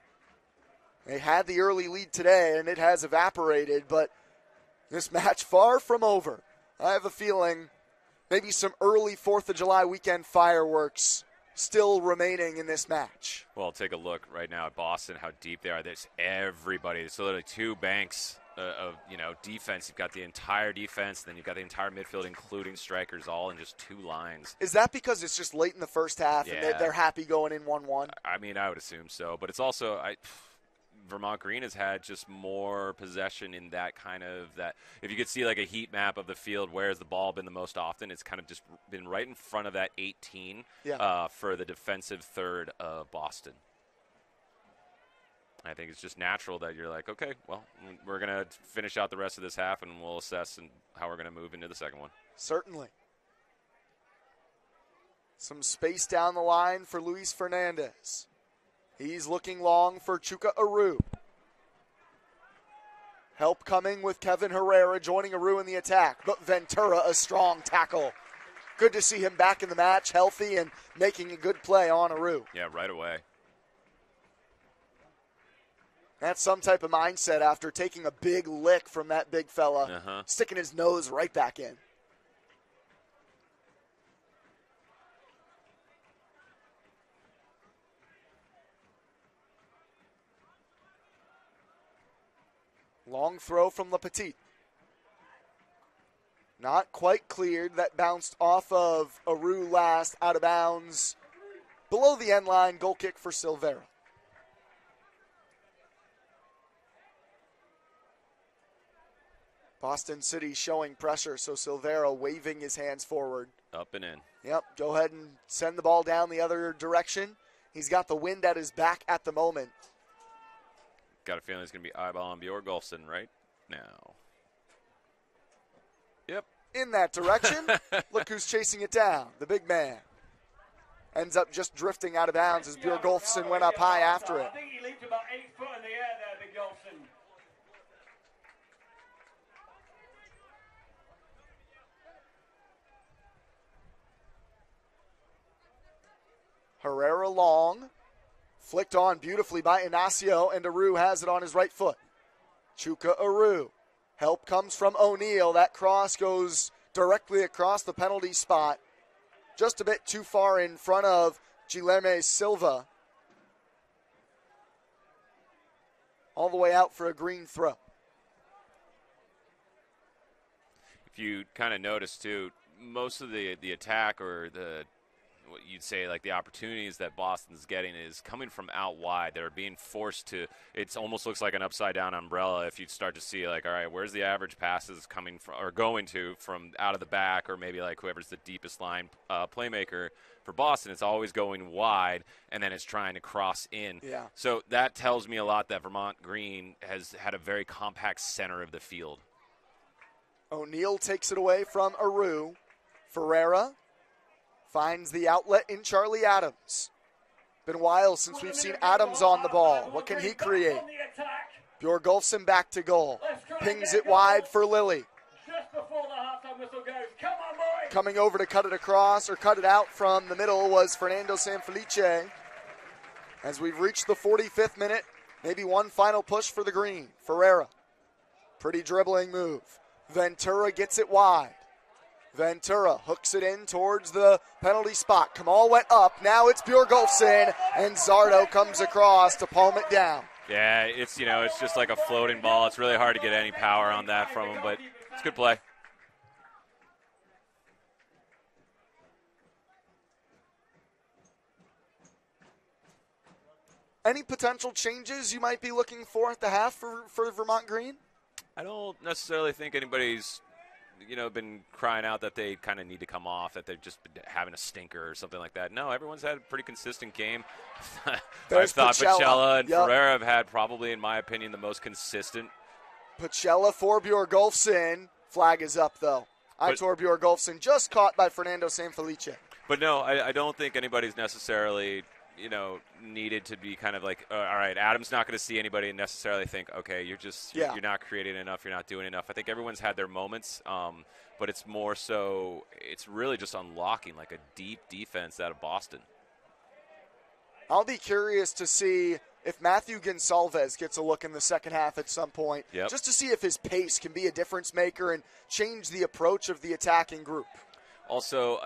They had the early lead today, and it has evaporated, but this match far from over. I have a feeling maybe some early 4th of July weekend fireworks still remaining in this match. Well, take a look right now at Boston, how deep they are. There's everybody. There's literally two banks of defense. You've got the entire defense, then you've got the entire midfield, including strikers, all in just two lines. Is that because it's just late in the first half and they're happy going in 1-1? I mean, I would assume so. But it's also Vermont Green has had just more possession in that kind of that. If you could see like a heat map of the field, where has the ball been the most often? It's kind of just been right in front of that 18 for the defensive third of Boston. I think it's just natural that you're like, okay, well, we're going to finish out the rest of this half and we'll assess how we're going to move into the second one. Certainly. Some space down the line for Luis Fernandez. He's looking long for Chuka Aru. Help coming with Kevin Herrera joining Aru in the attack. But Ventura, a strong tackle. Good to see him back in the match, healthy and making a good play on Aru. Yeah, right away. That's some type of mindset after taking a big lick from that big fella, sticking his nose right back in. Long throw from Le Petit. Not quite cleared. That bounced off of Aru last, out of bounds. Below the end line, goal kick for Silvera. Boston City showing pressure, so Silvera waving his hands forward. Up and in. Yep, go ahead and send the ball down the other direction. He's got the wind at his back at the moment. Got a feeling he's going to be eyeballing Bjorgolfsson right now. Yep. In that direction. Look who's chasing it down, the big man. Ends up just drifting out of bounds as Bjorgolfsson went up high after it. I think he leaped about 8 foot in the air there, Big Golfson. Herrera long. Flicked on beautifully by Inacio, and Aru has it on his right foot. Chuka Aru. Help comes from O'Neal. That cross goes directly across the penalty spot. Just a bit too far in front of Guilherme Silva. All the way out for a green throw. If you kind of notice, too, most of the attack or what you'd say like the opportunities that Boston's getting is coming from out wide. They're being forced to, it almost looks like an upside down umbrella if you start to see like, all right, where's the average passes coming from or going to from out of the back, or maybe like whoever's the deepest line playmaker for Boston. It's always going wide and then it's trying to cross in. Yeah. So that tells me a lot that Vermont Green has had a very compact center of the field. O'Neal takes it away from Aru. Ferreira finds the outlet in Charlie Adams. Been a while since we've seen Adams on the ball. What can he create? Bjorgolfsson back to goal. Pings it wide for Lilly. Just before the halftime whistle goes. Come on, boys! Coming over to cut it across or cut it out from the middle was Fernando Sanfelice. As we've reached the 45th minute, maybe one final push for the green. Ferreira. Pretty dribbling move. Ventura gets it wide. Ventura hooks it in towards the penalty spot. Kamal went up. Now it's Bjorgolfsson, and Zardo comes across to palm it down. Yeah, it's just like a floating ball. It's really hard to get any power on that from him, but it's good play. Any potential changes you might be looking for at the half for Vermont Green? I don't necessarily think anybody's been crying out that they kind of need to come off, that they've just been having a stinker or something like that. No, everyone's had a pretty consistent game. I thought Pacella and Ferreira have had probably, in my opinion, the most consistent. Pacella for Bjorgolfsson. Flag is up, though. Aitor Bjorgolfsson just caught by Fernando Sanfelice. But no, I don't think anybody's necessarily needed to be kind of like, all right, Adam's not going to see anybody and necessarily think, okay, you're not creating enough, you're not doing enough. I think everyone's had their moments, but it's more so, it's really just unlocking like a deep defense out of Boston. I'll be curious to see if Matthew Gonsalves gets a look in the second half at some point, just to see if his pace can be a difference maker and change the approach of the attacking group. Also,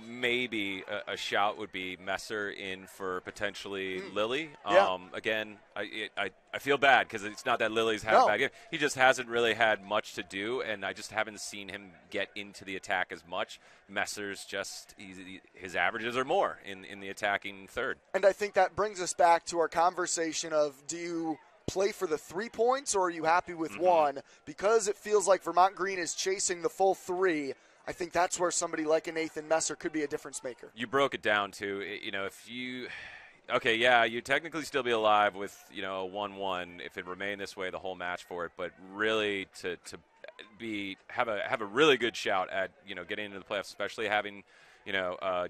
maybe a shout would be Messer in for potentially Lilly. Again, I feel bad because it's not that Lilly's had a bad game. He just hasn't really had much to do, and I just haven't seen him get into the attack as much. Messer's just his averages are more in the attacking third. And I think that brings us back to our conversation of, do you play for the 3 points or are you happy with one? Because it feels like Vermont Green is chasing the full 3. I think that's where somebody like a Nathan Messer could be a difference maker. You broke it down to, if you you'd technically still be alive with, a 1-1 if it remained this way the whole match for it. But really to have a really good shout at, getting into the playoffs, especially having,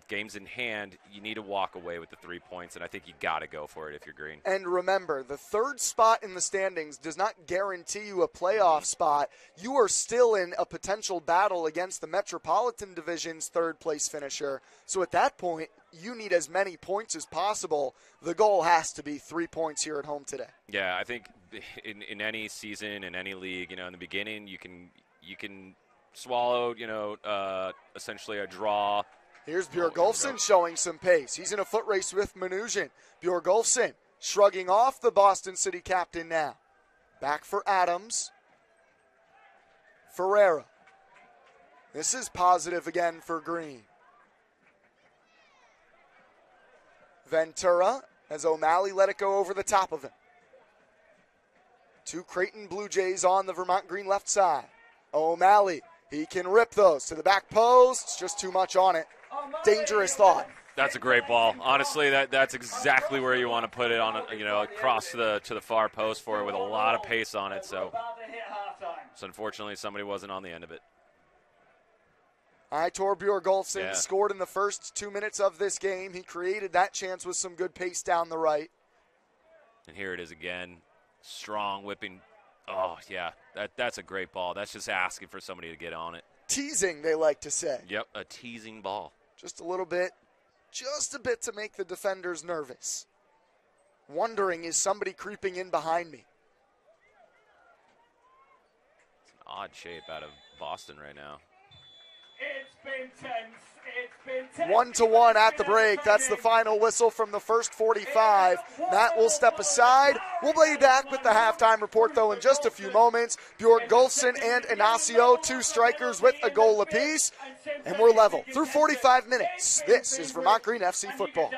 games in hand, you need to walk away with the 3 points, and I think you got to go for it if you're Green. And remember, the third spot in the standings does not guarantee you a playoff spot. You are still in a potential battle against the Metropolitan Division's third-place finisher. So at that point, you need as many points as possible. The goal has to be 3 points here at home today. Yeah, I think in any season, in any league, in the beginning, you can swallow, essentially a draw. Here's Bjorgolfsson showing some pace. He's in a foot race with Mnuchin. Bjorgolfsson shrugging off the Boston City captain now. Back for Adams. Ferreira. This is positive again for Green. Ventura as O'Malley let it go over the top of him. 2 Creighton Blue Jays on the Vermont Green left side. O'Malley, he can rip those to the back post. It's just too much on it. Dangerous thought. That's a great ball. Honestly, that's exactly where you want to put it on, across to the far post for it with a lot of pace on it. So unfortunately, somebody wasn't on the end of it. Aitor Bjorgolfsson scored in the first 2 minutes of this game. He created that chance with some good pace down the right. And here it is again. Strong whipping. Oh, yeah, that's a great ball. That's just asking for somebody to get on it. Teasing, they like to say. Yep, a teasing ball. Just a little bit. Just a bit to make the defenders nervous. Wondering, is somebody creeping in behind me? It's an odd shape out of Boston right now. It's been tense. It's been 1-1 at the break. That's the final whistle from the first 45. Matt will step aside. We'll be back with the halftime report, though, in just a few moments. Bjorgolfsson and Inacio, 2 strikers with a goal apiece. And we're level through 45 minutes. This is Vermont Green FC football.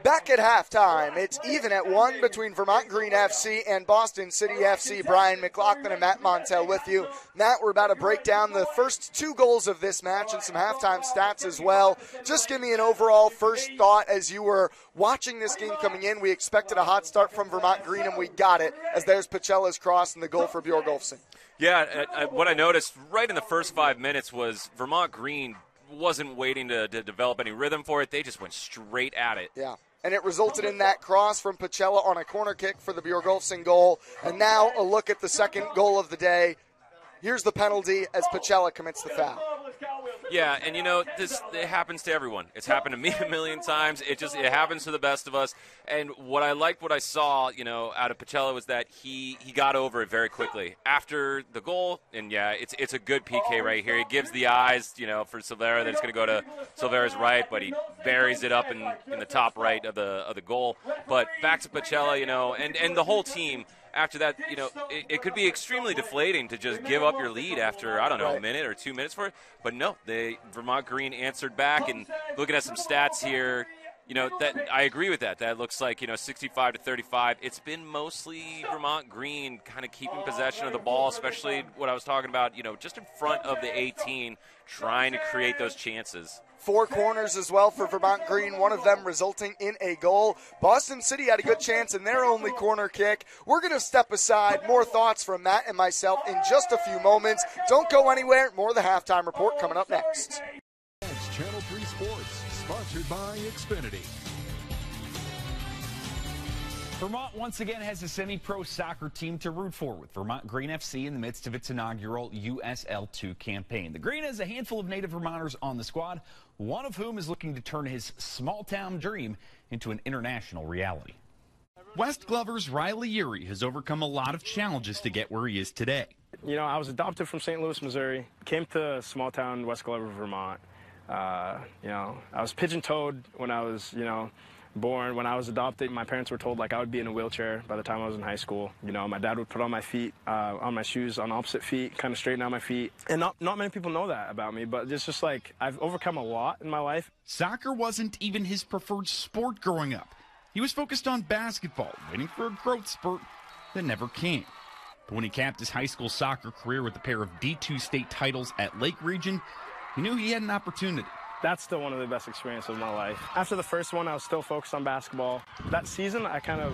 Back at halftime, it's even at 1 between Vermont Green FC and Boston City FC. Brian McLaughlin and Matt Montel with you. Matt, we're about to break down the first 2 goals of this match and some halftime stats as well. Just give me an overall first thought as you were watching this game coming in. We expected a hot start from Vermont Green, and we got it, as there's Pacella's cross and the goal for Bjorgolfsson. Yeah, what I noticed right in the first 5 minutes was Vermont Green wasn't waiting to develop any rhythm for it. They just went straight at it. Yeah, and it resulted in that cross from Pacella on a corner kick for the Bjorgolfsson goal. And now a look at the second goal of the day. Here's the penalty as Pacella commits the foul. Yeah, and it happens to everyone. It's happened to me a million times. It happens to the best of us. And what I saw, out of Pacella was that he got over it very quickly after the goal. And yeah, it's a good PK right here. He gives the eyes, for Silvera that it's going to go to Silvera's right, but he buries it up in the top right of the goal. But back to Pacella, and the whole team. After that, it could be extremely deflating to just give up your lead after, a minute or 2 minutes for it. But no, Vermont Green answered back. And looking at some stats here, that I agree with that. That looks like, 65 to 35. It's been mostly Vermont Green kind of keeping possession of the ball, especially what I was talking about, just in front of the 18, trying to create those chances. 4 corners as well for Vermont Green, one of them resulting in a goal. Boston City had a good chance in their only corner kick. We're going to step aside. More thoughts from Matt and myself in just a few moments. Don't go anywhere. More of the halftime report coming up next. That's Channel 3 Sports, sponsored by Xfinity. Vermont once again has a semi-pro soccer team to root for, with Vermont Green FC in the midst of its inaugural USL2 campaign. The Green has a handful of native Vermonters on the squad, one of whom is looking to turn his small-town dream into an international reality. West Glover's Riley Urey has overcome a lot of challenges to get where he is today. I was adopted from St. Louis, Missouri, came to small-town West Glover, Vermont. I was pigeon-toed when I was, born. When I was adopted, my parents were told I would be in a wheelchair by the time I was in high school. My dad would put on my feet, on my shoes, on opposite feet, kind of straighten out my feet. And not many people know that about me, but it's just I've overcome a lot in my life. Soccer wasn't even his preferred sport growing up. He was focused on basketball, waiting for a growth spurt that never came. But when he capped his high school soccer career with a pair of D2 state titles at Lake Region, he knew he had an opportunity. That's still one of the best experiences of my life. After the first one, I was still focused on basketball. That season, there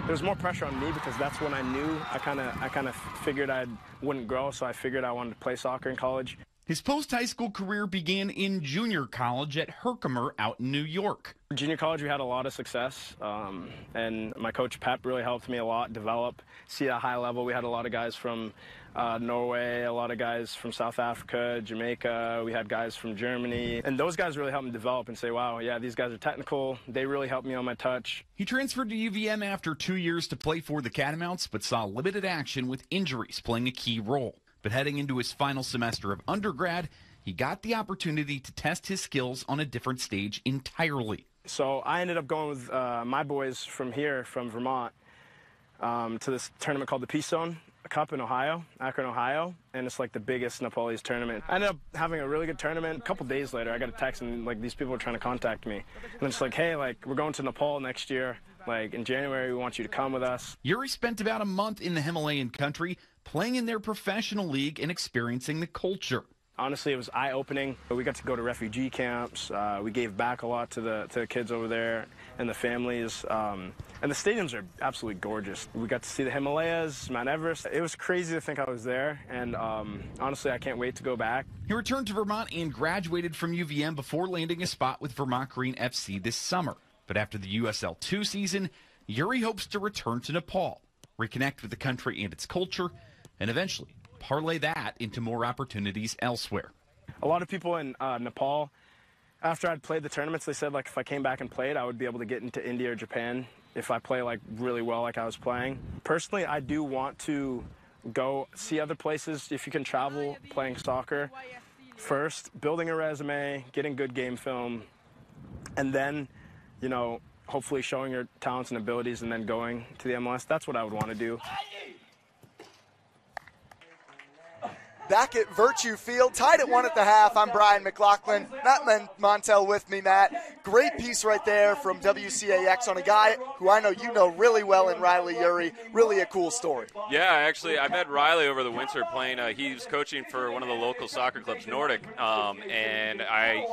was more pressure on me because that's when I knew I kind of figured I wouldn't grow, so I figured I wanted to play soccer in college. His post-high school career began in junior college at Herkimer out in New York. Junior college, we had a lot of success, and my coach Pep really helped me a lot develop, see at a high level. We had a lot of guys from Norway, a lot of guys from South Africa, Jamaica. We had guys from Germany, and those guys really helped me develop and say, wow, yeah, these guys are technical. They really helped me on my touch. He transferred to UVM after 2 years to play for the Catamounts, but saw limited action with injuries playing a key role. But heading into his final semester of undergrad, he got the opportunity to test his skills on a different stage entirely. So I ended up going with my boys from here, from Vermont, to this tournament called the Peace Zone Cup in Ohio, Akron, Ohio, and it's like the biggest Nepalese tournament. I ended up having a really good tournament. A couple days later, I got a text and like these people were trying to contact me, and it's like, hey, like we're going to Nepal next year. Like in January, we want you to come with us. Yuri spent about a month in the Himalayan country playing in their professional league and experiencing the culture. Honestly, it was eye-opening. We got to go to refugee camps. We gave back a lot to the kids over there and the families. And the stadiums are absolutely gorgeous. We got to see the Himalayas, Mount Everest. It was crazy to think I was there, and honestly, I can't wait to go back. He returned to Vermont and graduated from UVM before landing a spot with Vermont Green FC this summer. But after the USL 2 season, Yuri hopes to return to Nepal, reconnect with the country and its culture, and eventually parlay that into more opportunities elsewhere. A lot of people in Nepal, after I'd played the tournaments, they said like if I came back and played, I would be able to get into India or Japan if I play like really well like I was playing. Personally, I do want to go see other places if you can travel playing soccer. First, building a resume, getting good game film, and then, you know, hopefully showing your talents and abilities and then going to the MLS. That's what I would want to do. Back at Virtue Field, tied at 1 at the half. I'm Brian McLaughlin. Matt Montel with me, Matt. Great piece right there from WCAX on a guy who I know you know really well in Riley Yuri. Really a cool story. Yeah, actually, I met Riley over the winter playing. He was coaching for one of the local soccer clubs, Nordic, and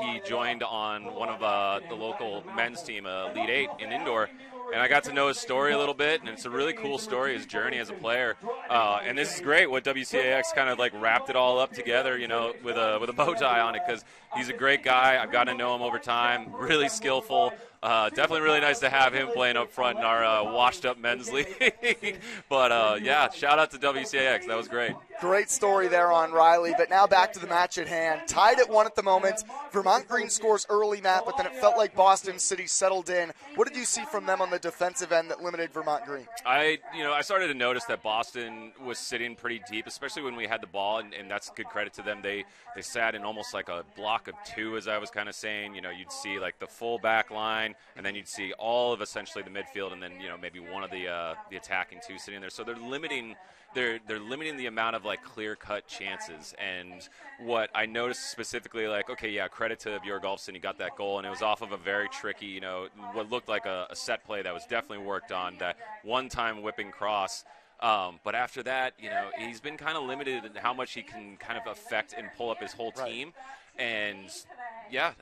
he joined on one of the local men's team, Elite 8 in indoor. And I got to know his story a little bit, and it's a really cool story, his journey as a player. And this is great what WCAX kind of like wrapped it all up together, you know, with a bow tie on it, because he's a great guy. I've gotten to know him over time, really skillful. Definitely really nice to have him playing up front in our washed-up men's league. But, yeah, shout out to WCAX. That was great. Great story there on Riley. But now back to the match at hand. Tied at 1 at the moment. Vermont Green scores early, Matt, but then it felt like Boston City settled in. What did you see from them on the defensive end that limited Vermont Green? I started to notice that Boston was sitting pretty deep, especially when we had the ball, and that's good credit to them. They sat in almost like a block of 2, as I was kind of saying. You know, you'd see like the full back line, and then you'd see all of essentially the midfield, and then, you know, maybe one of the attacking 2 sitting there. So they're limiting the amount of like clear-cut chances. And what I noticed specifically, like, okay, yeah, credit to Bjorgolfsson, he got that goal, and it was off of a very tricky, you know, what looked like a set play that was definitely worked on, that one-time whipping cross. But after that, you know, he's been kind of limited in how much he can kind of affect and pull up his whole team. And yeah,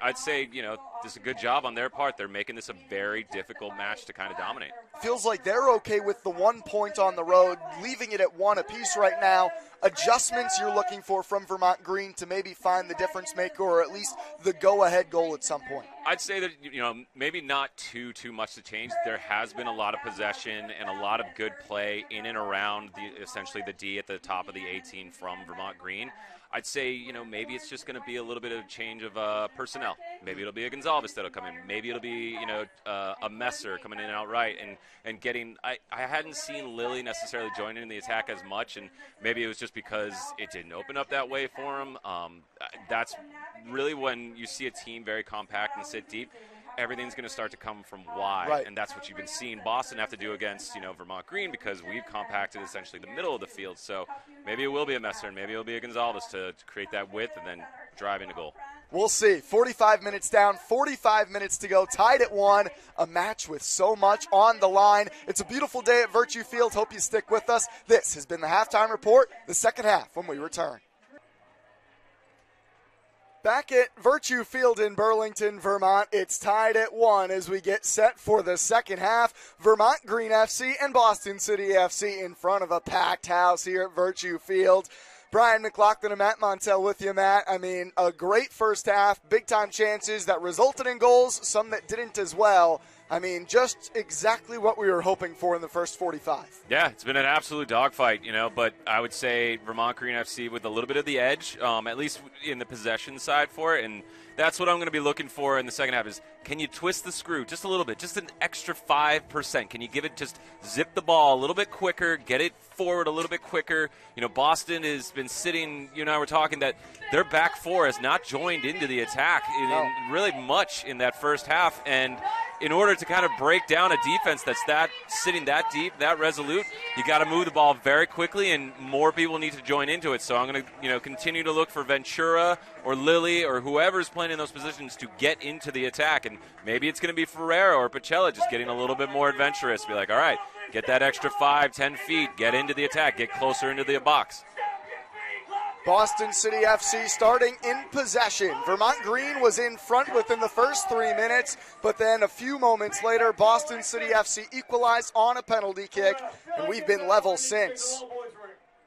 I'd say, you know, this is a good job on their part. They're making this a very difficult match to kind of dominate. Feels like they're okay with the 1 point on the road, leaving it at 1 apiece right now. Adjustments you're looking for from Vermont Green to maybe find the difference maker, or at least the go-ahead goal at some point? I'd say that, you know, maybe not too much to change. There has been a lot of possession and a lot of good play in and around essentially the D at the top of the 18 from Vermont Green. I'd say, you know, maybe it's just going to be a little bit of change of personnel. Maybe it'll be a Gonzalez that'll come in. Maybe it'll be, you know, a Messer coming in outright and getting – I hadn't seen Lilly necessarily joining in the attack as much, and maybe it was just because it didn't open up that way for him. That's really when you see a team very compact and sit deep, everything's going to start to come from wide, right. And that's what you've been seeing Boston have to do against, you know, Vermont Green, because we've compacted essentially the middle of the field. So maybe it will be a Messer, and maybe it'll be a Gonzalez to create that width and then drive into goal. We'll see. 45 minutes down, 45 minutes to go, tied at 1, a match with so much on the line. It's a beautiful day at Virtue Field. Hope you stick with us. This has been the Halftime Report, the second half when we return. Back at Virtue Field in Burlington, Vermont, it's tied at 1 as we get set for the second half. Vermont Green FC and Boston City FC in front of a packed house here at Virtue Field. Brian McLaughlin and Matt Montel with you, Matt. I mean, a great first half, big-time chances that resulted in goals, some that didn't as well. I mean, just exactly what we were hoping for in the first 45. Yeah, it's been an absolute dogfight, you know, but I would say Vermont Green FC with a little bit of the edge, at least in the possession side for it, and that's what I'm going to be looking for in the second half is, can you twist the screw just a little bit, just an extra 5%? Can you give it, just zip the ball a little bit quicker, get it forward a little bit quicker? You know, Boston has been sitting, you and I were talking that their back four has not joined into the attack in really much in that first half, and in order to kind of break down a defense that's sitting that deep, that resolute, you got to move the ball very quickly, and more people need to join into it. So I'm going to continue to look for Ventura or Lilly or whoever's playing in those positions to get into the attack, and maybe it's going to be Ferreira or Pacella just getting a little bit more adventurous. Be like, all right, get that extra 5-10 feet, get into the attack, get closer into the box. Boston City FC starting in possession. Vermont Green was in front within the first 3 minutes, but then a few moments later, Boston City FC equalized on a penalty kick, and we've been level since.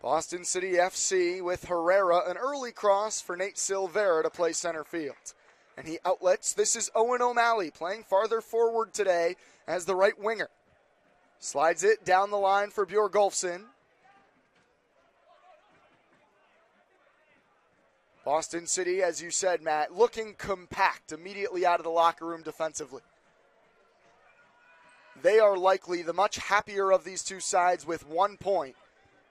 Boston City FC with Herrera, an early cross for Nate Silvera to play center field. And he outlets. This is Owen O'Malley playing farther forward today as the right winger. Slides it down the line for Bjorgolfsson. Boston City, as you said, Matt, looking compact immediately out of the locker room defensively. They are likely the much happier of these two sides with 1 point.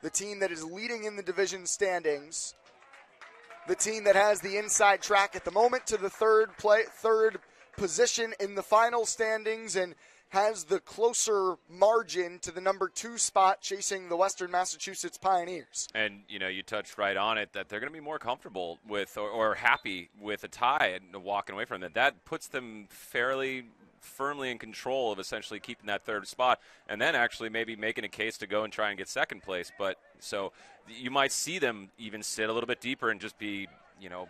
The team that is leading in the division standings. The team that has the inside track at the moment to the third position in the final standings and has the closer margin to the number 2 spot chasing the Western Massachusetts Pioneers. And, you touched right on it that they're going to be more comfortable with or happy with a tie and walking away from it. That puts them fairly firmly in control of essentially keeping that third spot and then actually maybe making a case to go and try and get second place. But so you might see them even sit a little bit deeper and just be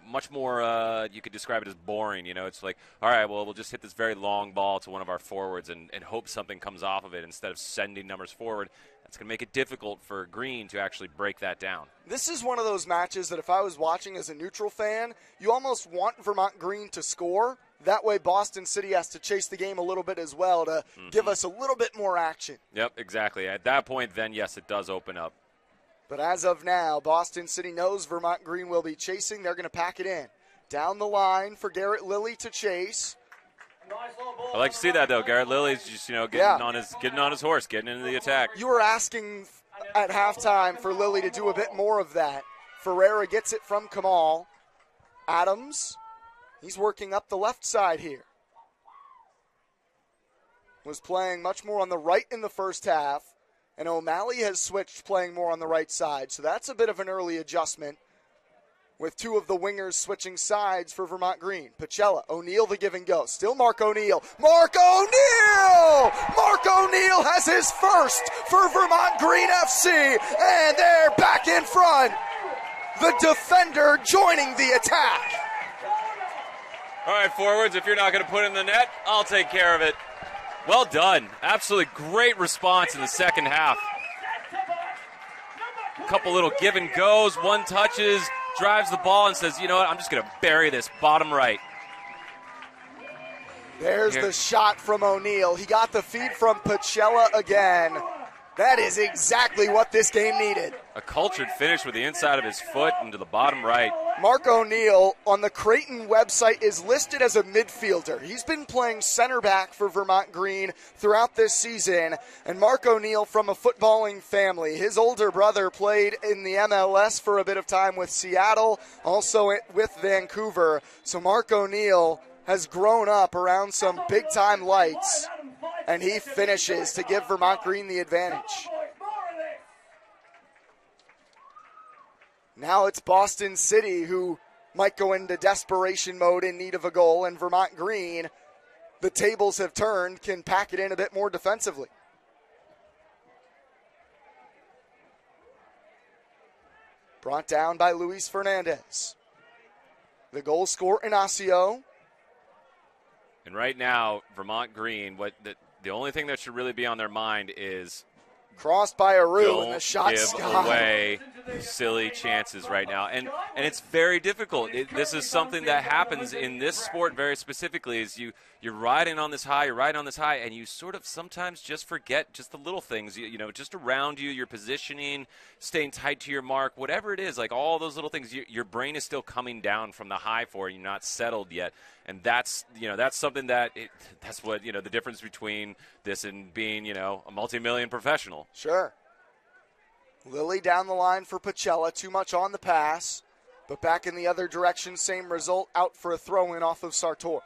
much more, you could describe it as boring. It's like, all right, well, we'll just hit this very long ball to one of our forwards and hope something comes off of it instead of sending numbers forward. That's going to make it difficult for Green to actually break that down. This is one of those matches that if I was watching as a neutral fan, you almost want Vermont Green to score. That way Boston City has to chase the game a little bit as well to give us a little bit more action. Yep, exactly. At that point, then, yes, it does open up. But as of now, Boston City knows Vermont Green will be chasing. They're going to pack it in. Down the line for Garrett Lilly to chase. I like to see that, though. Garrett Lilly's just, getting on his horse, getting into the attack. You were asking at halftime for Lilly to do a bit more of that. Ferreira gets it from Kamal. Adams, he's working up the left side here. Was playing much more on the right in the first half. And O'Malley has switched, playing more on the right side. So that's a bit of an early adjustment with two of the wingers switching sides for Vermont Green. Pacella, O'Neill the give and go. Still Mark O'Neill. Mark O'Neill! Mark O'Neill has his first for Vermont Green FC. And they're back in front. The defender joining the attack. All right, forwards, if you're not going to put in the net, I'll take care of it. Well done. Absolutely great response in the second half. A couple little give and goes, one touches, drives the ball and says, you know what, I'm just going to bury this bottom right. There's the shot from O'Neill. He got the feed from Pacella again. That is exactly what this game needed. A cultured finish with the inside of his foot into the bottom right. Mark O'Neill on the Creighton website is listed as a midfielder. He's been playing center back for Vermont Green throughout this season. And Mark O'Neill from a footballing family. His older brother played in the MLS for a bit of time with Seattle, also with Vancouver. So Mark O'Neill has grown up around some big-time lights. And he finishes to give Vermont Green the advantage. Now it's Boston City who might go into desperation mode in need of a goal, and Vermont Green, the tables have turned, can pack it in a bit more defensively. Brought down by Luis Fernandez. The goal scorer, Inacio. And right now, Vermont Green, the only thing that should really be on their mind is crossed by Aru and the shot give away silly chances right now. And it's very difficult. This is something that happens in this sport very specifically is you're riding on this high, and you sort of sometimes just forget just the little things, just around you, your positioning, staying tight to your mark, whatever it is, like all those little things, your brain is still coming down from the high for it. You're not settled yet. And that's something that's what, the difference between this and being, a multi-million professional. Sure. Lilly down the line for Pacella. Too much on the pass. But back in the other direction, same result. Out for a throw-in off of Sartor.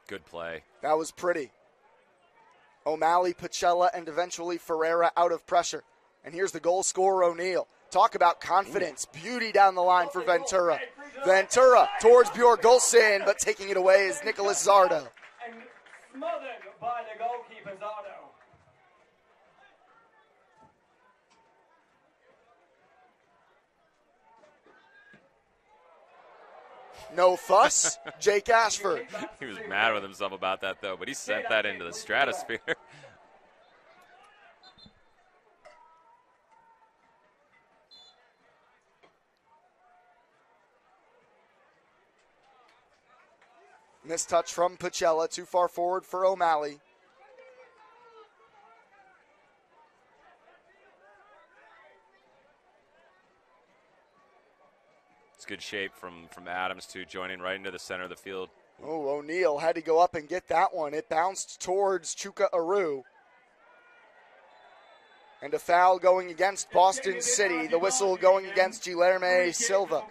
Good play. That was pretty. O'Malley, Pacella, and eventually Ferreira out of pressure. And here's the goal scorer, O'Neal. Talk about confidence. Beauty down the line for Ventura. Ventura towards Bjorgulfsson, but taking it away is Nicholas Zardo. And smothered by the goalkeeper, Zardo. No fuss, Jake Ashford. He was mad with himself about that, though, but he sent that into the stratosphere. Mistouch from Pacella, too far forward for O'Malley. It's good shape from Adams, too, joining right into the center of the field. Oh, O'Neal had to go up and get that one. It bounced towards Chuka Aru. And a foul going against Boston City. The whistle going against Guilherme Silva.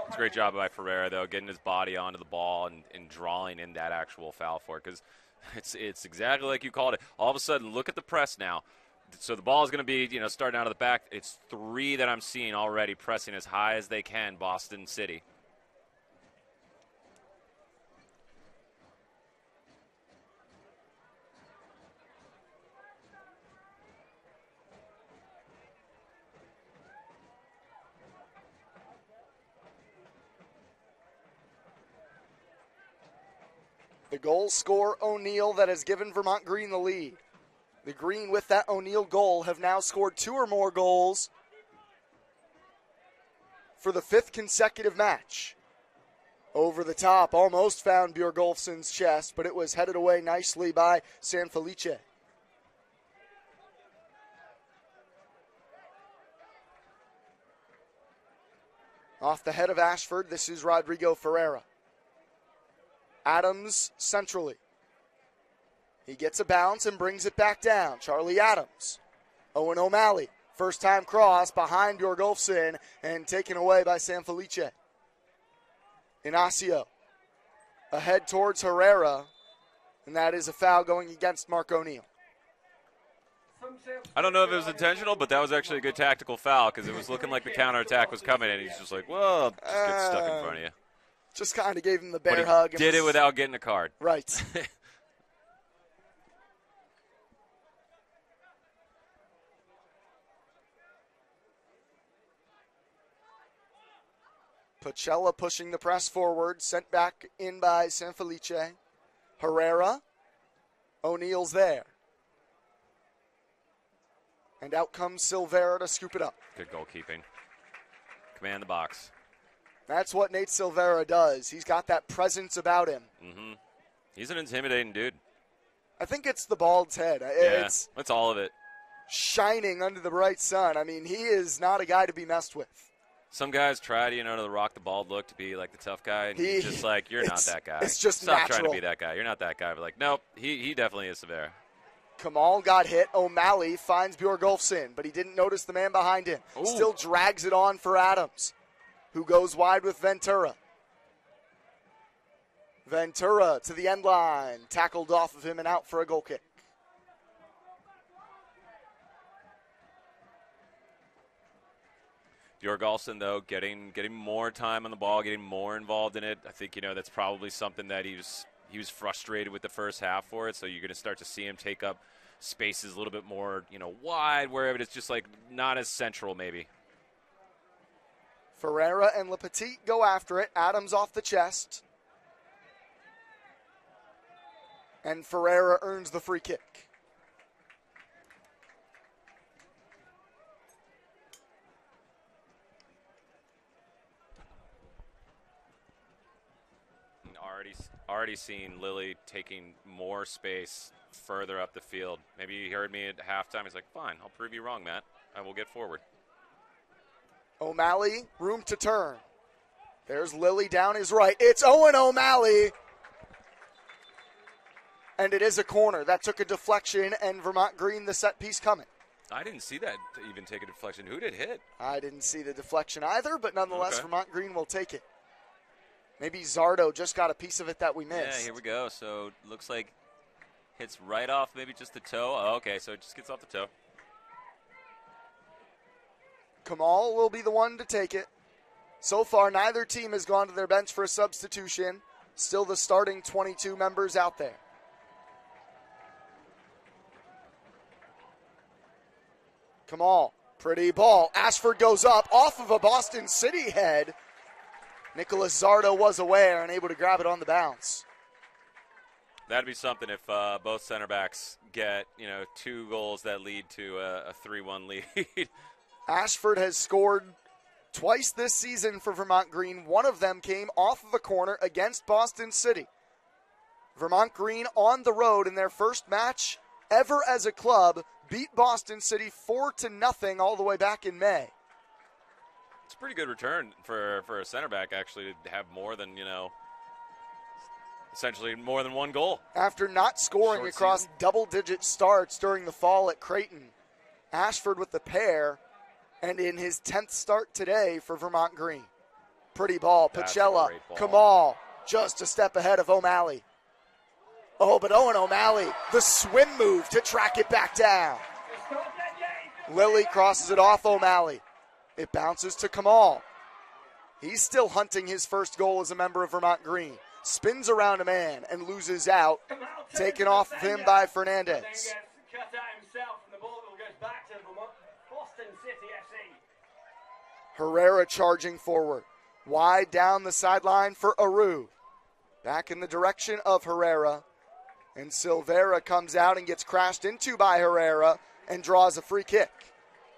It's a great job by Ferreira, though, getting his body onto the ball and drawing in that actual foul for it, because it's exactly like you called it. All of a sudden, look at the press now. So the ball is going to be, starting out of the back. It's 3 that I'm seeing already pressing as high as they can, Boston City. The goal scorer, O'Neal, that has given Vermont Green the lead. The Green, with that O'Neal goal, have now scored 2 or more goals for the 5th consecutive match. Over the top, almost found Bjorgulfsson's chest, but it was headed away nicely by Sanfelice. Off the head of Ashford, this is Rodrigo Ferreira. Adams centrally. He gets a bounce and brings it back down. Charlie Adams. Owen O'Malley. First time cross behind Bjorgulfsson and taken away by Sanfelice. Inacio. Ahead towards Herrera. And that is a foul going against Mark O'Neal. I don't know if it was intentional, but that was actually a good tactical foul because it was looking like the counterattack was coming, and he's just like, well, just get stuck in front of you. Just kind of gave him the bear But he hug. did it without getting a card. Right. Pacella pushing the press forward, sent back in by Sanfelice. Herrera. O'Neal's there. And out comes Silvera to scoop it up. Good goalkeeping. Command the box. That's what Nate Silvera does. He's got that presence about him. Mm-hmm. He's an intimidating dude. I think it's the bald's head. Yeah, it's that's all of it. Shining under the bright sun. I mean, he is not a guy to be messed with. Some guys try to, rock the bald look to be like the tough guy. And he's just like, you're not that guy. It's just Stop natural. trying to be that guy. You're not that guy. But like, nope, he definitely is Silvera. Kamal got hit. O'Malley finds Bjorgulfsson, but he didn't notice the man behind him. Ooh. Still drags it on for Adams, who goes wide with Ventura. Ventura to the end line. Tackled off of him and out for a goal kick. Bjorgulfsson, though, getting more time on the ball, getting more involved in it. I think, that's probably something that he was frustrated with the first half for it. So you're going to start to see him take up spaces a little bit more, wide, wherever it's just like not as central maybe. Ferreira and Le Petit go after it. Adams off the chest. And Ferreira earns the free kick. Already seen Lilly taking more space further up the field. Maybe you heard me at halftime. He's like, fine, I'll prove you wrong, Matt. I will get forward. O'Malley, room to turn. There's Lilly down his right. It's Owen O'Malley. And it is a corner. That took a deflection, and Vermont Green, the set piece coming. I didn't see that even take a deflection. Who did hit? I didn't see the deflection either, but nonetheless, Okay. Vermont Green will take it. Maybe Zardo just got a piece of it that we missed. Yeah, here we go. So looks like hits right off maybe just the toe. Oh, okay, so it just gets off the toe. Kamal will be the one to take it. So far, neither team has gone to their bench for a substitution. Still the starting 22 members out there. Kamal, pretty ball. Ashford goes up off of a Boston City head. Nicholas Zardo was aware and able to grab it on the bounce. That'd be something if both center backs get, 2 goals that lead to a 3-1 lead. Ashford has scored twice this season for Vermont Green. One of them came off of a corner against Boston City. Vermont Green on the road in their first match ever as a club beat Boston City 4-0 all the way back in May. It's a pretty good return for a center back, actually, to have more than, essentially more than 1 goal. After not scoring across double-digit starts during the fall at Creighton, Ashford with the pair, and in his 10th start today for Vermont Green. Pretty ball, Pacella, Kamal, just a step ahead of O'Malley. Oh, but Owen O'Malley, the swim move to track it back down. Lilly crosses it off O'Malley. It bounces to Kamal. He's still hunting his first goal as a member of Vermont Green. Spins around a man and loses out. Taken off of him by Fernandez. Herrera charging forward. Wide down the sideline for Aru. Back in the direction of Herrera. And Silvera comes out and gets crashed into by Herrera and draws a free kick.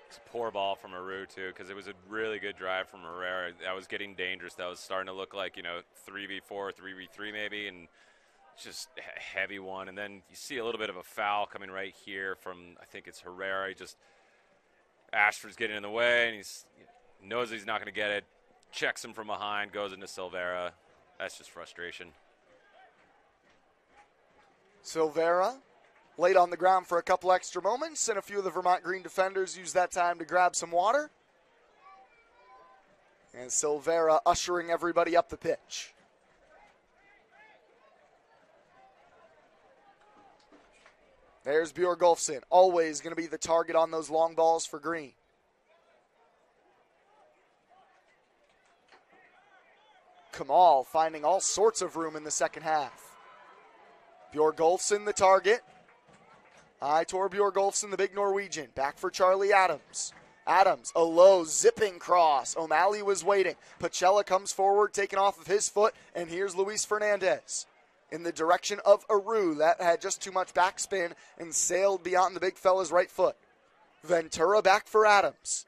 It's a poor ball from Aru, too, because it was a really good drive from Herrera. That was getting dangerous. That was starting to look like, 3v4, 3v3 maybe, and just a heavy one. And then you see a little bit of a foul coming right here from, I think it's Herrera. Ashford's getting in the way, and he knows he's not going to get it. Checks him from behind, goes into Silvera. That's just frustration. Silvera laid on the ground for a couple extra moments, and a few of the Vermont Green defenders used that time to grab some water. And Silvera ushering everybody up the pitch. There's Bjorgolfsson, always going to be the target on those long balls for Green. Kamal finding all sorts of room in the second half. Bjorgolfsson the target. Aitor Bjorgolfsson, the big Norwegian. Back for Charlie Adams. Adams, a low zipping cross. O'Malley was waiting. Pacella comes forward, taken off of his foot, and here's Luis Fernandez in the direction of Aru. That had just too much backspin and sailed beyond the big fella's right foot. Ventura back for Adams.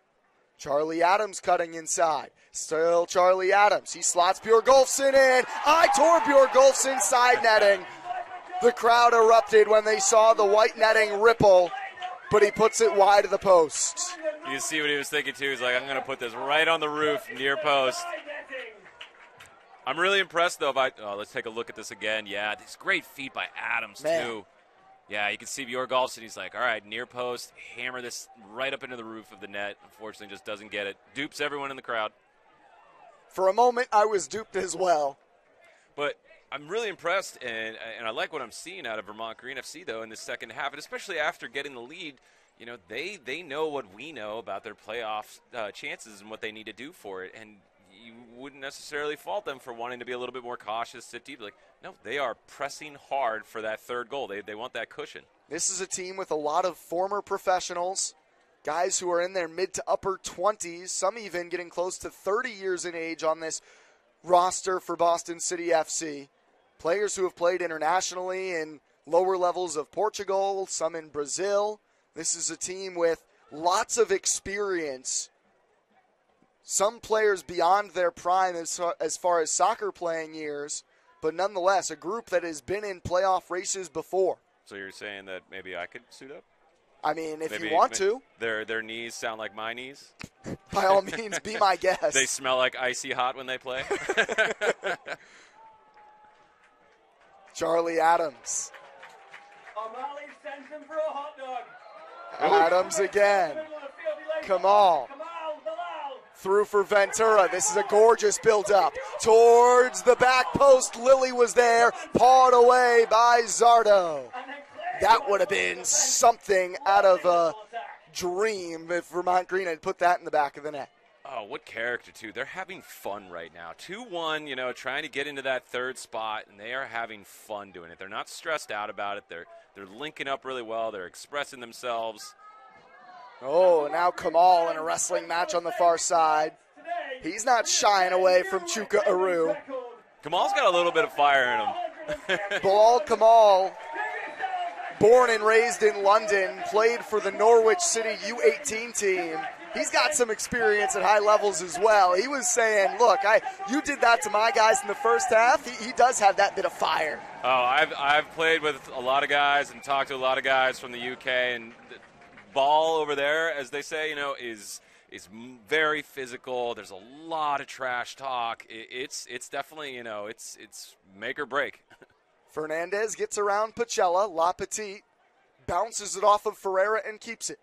Charlie Adams cutting inside. Still Charlie Adams. He slots Bjorgolfsson in. Aitor Bjorgolfsson side netting. The crowd erupted when they saw the white netting ripple, but he puts it wide of the post. You can see what he was thinking, too. He's like, I'm going to put this right on the roof, near post. I'm really impressed, though. Let's take a look at this again. Yeah, these great feet by Adams, too. Yeah, you can see Bjorgolfsson. He's like, all right, near post, hammer this right up into the roof of the net. Unfortunately, just doesn't get it. Dupes everyone in the crowd. For a moment, I was duped as well. But I'm really impressed, and I like what I'm seeing out of Vermont Green FC, though, in the second half, and especially after getting the lead. They know what we know about their playoff chances and what they need to do for it, and you wouldn't necessarily fault them for wanting to be a little bit more cautious, sit deep. No, they are pressing hard for that third goal. They want that cushion. This is a team with a lot of former professionals, guys who are in their mid to upper 20s, some even getting close to 30 years in age on this roster for Boston City FC. Players who have played internationally in lower levels of Portugal, some in Brazil. This is a team with lots of experience. Some players beyond their prime as far as soccer playing years, but nonetheless a group that has been in playoff races before. So you're saying that maybe I could suit up? I mean, if you want to. Their knees sound like my knees? By all means, be my guest. They smell like icy hot when they play? Charlie Adams. O'Malley sends him for a hot dog. Adams again. Kamal. Through for Ventura. This is a gorgeous build-up towards the back post. Lilly was there, pawed away by Zardo. That would have been something out of a dream if Vermont Green had put that in the back of the net. Oh, what character, too. They're having fun right now. 2-1, trying to get into that third spot, and they are having fun doing it. They're not stressed out about it. They're linking up really well. They're expressing themselves. Oh, now Kamal in a wrestling match on the far side. He's not shying away from Chuka Aru. Kamal's got a little bit of fire in him. Bilal Kamal, born and raised in London, played for the Norwich City U18 team. He's got some experience at high levels as well. He was saying, look, you did that to my guys in the first half. He does have that bit of fire. Oh, I've played with a lot of guys and talked to a lot of guys from the UK, and the ball over there, as they say, is very physical. There's a lot of trash talk. It's definitely, it's make or break. Fernandez gets around Pachella. La Petite bounces it off of Ferreira and keeps it.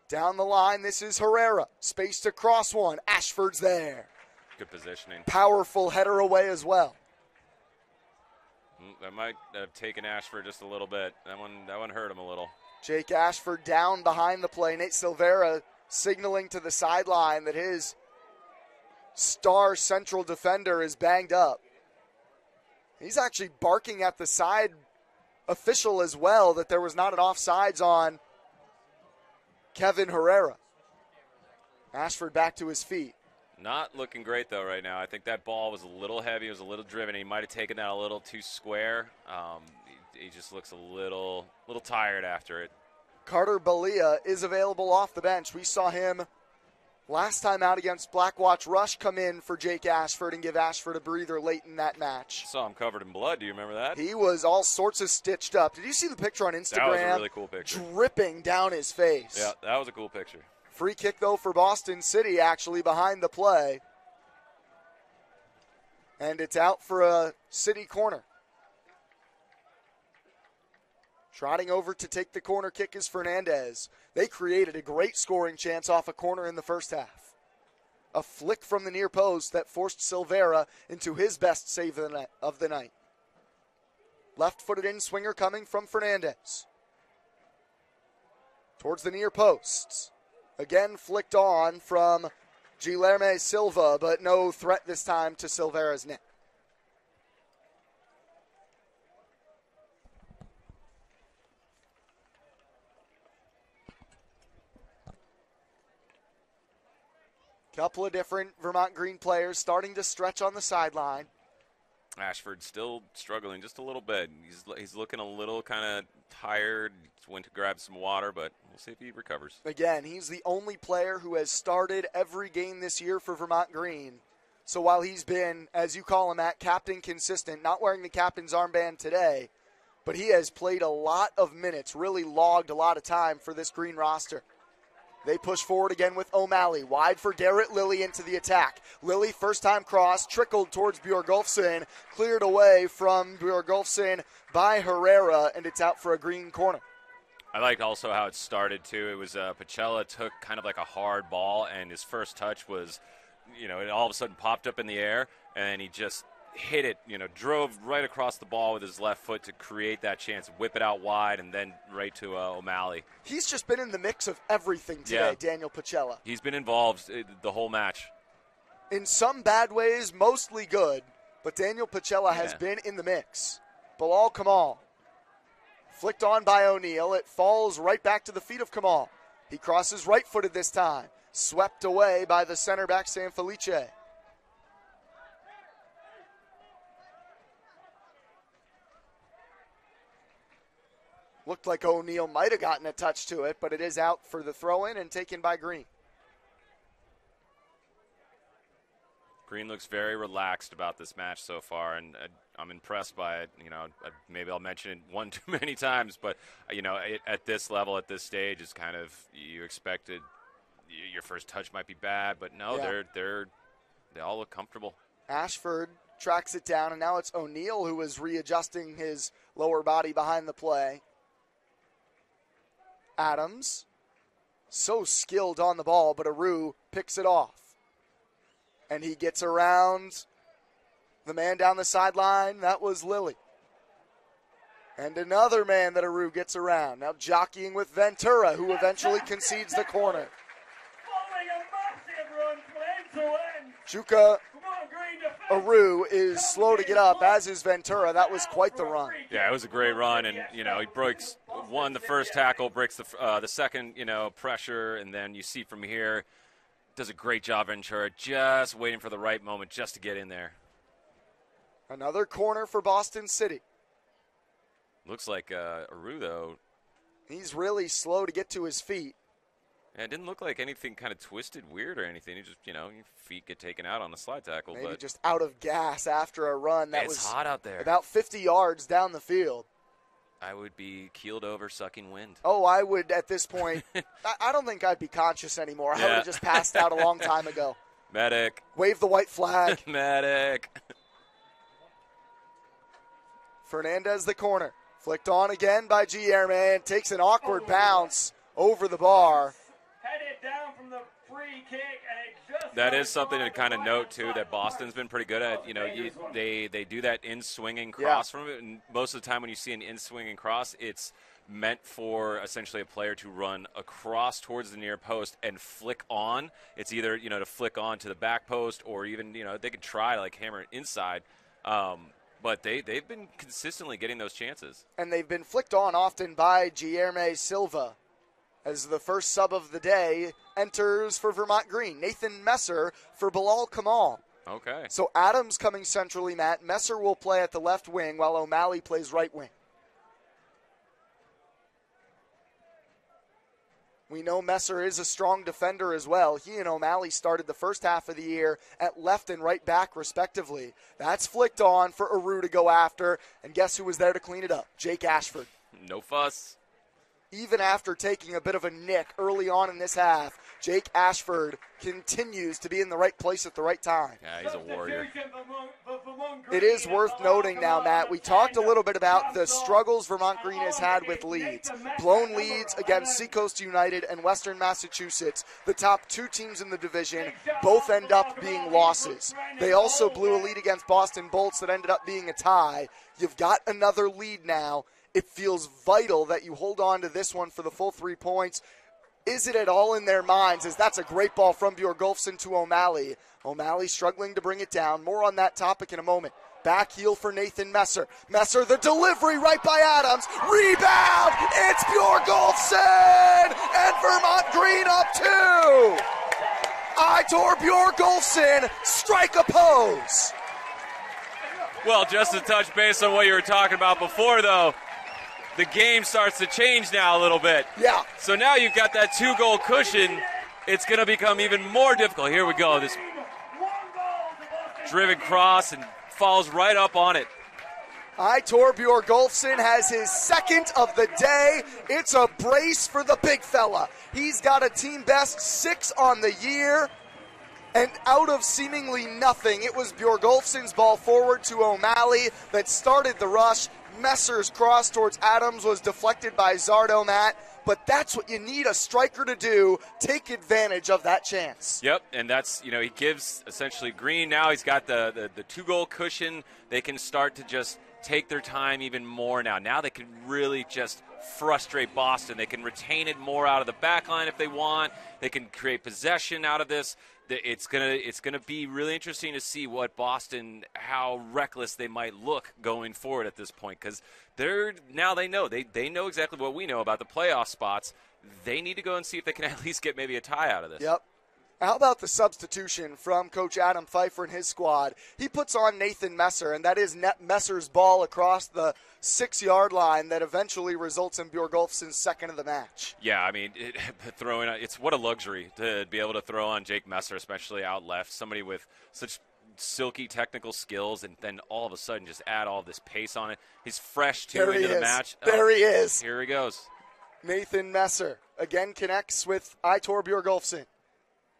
Down the line, this is Herrera. Spaced across one. Ashford's there. Good positioning. Powerful header away as well. That might have taken Ashford just a little bit. That one hurt him a little. Jake Ashford down behind the play. Nate Silvera signaling to the sideline that his star central defender is banged up. He's actually barking at the side official as well that there was not an offsides on Kevin Herrera. Ashford back to his feet. Not looking great, though, right now. I think that ball was a little heavy. It was a little driven. He might have taken that a little too square. He just looks a little tired after it. Carter Balia is available off the bench. We saw him last time out against Blackwatch Rush come in for Jake Ashford and give Ashford a breather late in that match. Saw him covered in blood. Do you remember that? He was all sorts of stitched up. Did you see the picture on Instagram? That was a really cool picture. Dripping down his face. Yeah, that was a cool picture. Free kick, though, for Boston City, actually, behind the play. And it's out for a City corner. Trotting over to take the corner kick is Fernandez. They created a great scoring chance off a corner in the first half. A flick from the near post that forced Silvera into his best save of the night. Left-footed in-swinger coming from Fernandez. Towards the near post. Again flicked on from Guilherme Silva, but no threat this time to Silvera's net. Couple of different Vermont Green players starting to stretch on the sideline. Ashford still struggling just a little bit. He's looking a little kind of tired. He went to grab some water, but we'll see if he recovers. Again, he's the only player who has started every game this year for Vermont Green. So while he's been, as you call him, Matt, captain consistent, not wearing the captain's armband today, but he has played a lot of minutes, really logged a lot of time for this Green roster. They push forward again with O'Malley. Wide for Garrett Lilly into the attack. Lilly, first-time cross, trickled towards Bjorgolfsson. Cleared away from Bjorgolfsson by Herrera, and it's out for a Green corner. I liked also how it started, too. It was Pachella took kind of like a hard ball, and his first touch was, it all of a sudden popped up in the air, and he just hit it, drove right across the ball with his left foot to create that chance, whip it out wide, and then right to O'Malley. He's just been in the mix of everything today, yeah. Daniel Pachella. He's been involved the whole match. In some bad ways, mostly good, but Daniel Pachella has been in the mix. Bilal Kamal. Flicked on by O'Neal. It falls right back to the feet of Kamal. He crosses right-footed this time. Swept away by the center back, San Felice. Looked like O'Neal might have gotten a touch to it, but it is out for the throw-in and taken by Green. Green looks very relaxed about this match so far, and I'm impressed by it. Maybe I'll mention it one too many times, but, at this level, at this stage, it's kind of, you expected your first touch might be bad, but no, they all look comfortable. Ashford tracks it down, and now it's O'Neal who is readjusting his lower body behind the play. Adams so skilled on the ball, but Aru picks it off. And he gets around the man down the sideline. That was Lilly. And another man that Aru gets around. Now jockeying with Ventura, who eventually concedes the corner. Following a massive run from end to end. Juka Vermont Green defense. Aru is slow to get up, as is Ventura. That was quite the run. Yeah, it was a great run, and he breaks the first tackle, breaks the second pressure, and then you see from here, does a great job Ventura, just waiting for the right moment just to get in there. Another corner for Boston City. Looks like Aru though. He's really slow to get to his feet. Yeah, it didn't look like anything kind of twisted, weird or anything. He just, your feet get taken out on the slide tackle. Maybe but just out of gas after a run. That it's was hot out there. About 50 yards down the field. I would be keeled over, sucking wind. Oh, I would at this point. I don't think I'd be conscious anymore. Yeah. I would have just passed out a long time ago. Medic. Wave the white flag. Medic. Fernandez the corner. Flicked on again by Guillerme. Takes an awkward bounce over the bar. Headed down from the free kick, and it just That is something to kind of note, too, that Boston's been pretty good at. They do that in-swinging cross from it, and most of the time when you see an in-swinging cross, it's meant for essentially a player to run across towards the near post and flick on. It's either, to flick on to the back post or even, they could try to, hammer it inside. But they've been consistently getting those chances. And they've been flicked on often by Guillerme Silva. As the first sub of the day enters for Vermont Green. Nathan Messer for Bilal Kamal. Okay. So Adams coming centrally, Matt. Messer will play at the left wing while O'Malley plays right wing. We know Messer is a strong defender as well. He and O'Malley started the first half of the year at left and right back, respectively. That's flicked on for Aru to go after. And guess who was there to clean it up? Jake Ashford. No fuss. Even after taking a bit of a nick early on in this half, Jake Ashford continues to be in the right place at the right time. Yeah, he's a warrior. It is worth noting now, Matt, we talked a little bit about the struggles Vermont Green has had with leads. Blown leads against Seacoast United and Western Massachusetts, the top two teams in the division, both end up being losses. They also blew a lead against Boston Bolts that ended up being a tie. You've got another lead now. It feels vital that you hold on to this one for the full 3 points. Is it at all in their minds? As that's a great ball from Bjorgolfsson to O'Malley. O'Malley struggling to bring it down. More on that topic in a moment. Back heel for Nathan Messer. Messer, the delivery right by Adams. Rebound! It's Bjorgolfsson! And Vermont Green up 2! Aitor Bjorgolfsson, strike a pose. Well, just to touch base on what you were talking about before, though, the game starts to change now a little bit. Yeah. So now you've got that 2-goal cushion. It's going to become even more difficult. Here we go. This driven cross and falls right up on it. Aitor Bjorgolfsson has his second of the day. It's a brace for the big fella. He's got a team best 6 on the year. And out of seemingly nothing, it was Bjorgolfsson's ball forward to O'Malley that started the rush. Messer's cross towards Adams was deflected by Zardo, Matt. But that's what you need a striker to do, take advantage of that chance. Yep, and that's, he gives essentially Green now. He's got the 2-goal cushion. They can start to just take their time even more now. Now they can really just frustrate Boston. They can retain it more out of the back line if they want. They can create possession out of this. It's gonna be really interesting to see what Boston, how reckless they might look going forward at this point, because they know exactly what we know about the playoff spots. They need to go and see if they can at least get maybe a tie out of this. Yep. How about the substitution from Coach Adam Pfeiffer and his squad? He puts on Nathan Messer, and that is Messer's ball across the 6-yard line that eventually results in Bjorgolfsson's second of the match. Yeah, I mean, it's what a luxury to be able to throw on Jake Messer, especially out left, somebody with such silky technical skills, and then all of a sudden just add all this pace on it. He's fresh, too, into the match. There he is. Here he goes. Nathan Messer again connects with Aitor Bjorgolfsson.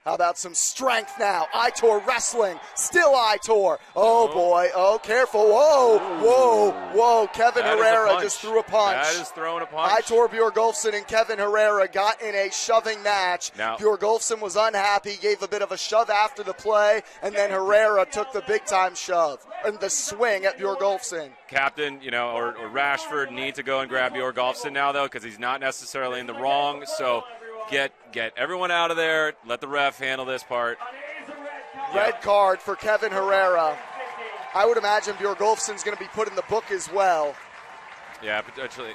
How about some strength now? Aitor wrestling. Still Aitor. Oh, boy. Oh, careful. Whoa. Whoa. Whoa. Kevin Herrera just threw a punch. That is throwing a punch. Aitor Bjorgolfsson and Kevin Herrera got in a shoving match. Now, Bjorgolfsson was unhappy, gave a bit of a shove after the play, and then Herrera took the big-time shove and the swing at Bjorgolfsson. Captain, or Rashford need to go and grab Bjorgolfsson now, though, because he's not necessarily in the wrong. So get everyone out of there. Let the ref handle this part. Red card for Kevin Herrera. I would imagine Bjorgolfsson's going to be put in the book as well. Yeah, potentially.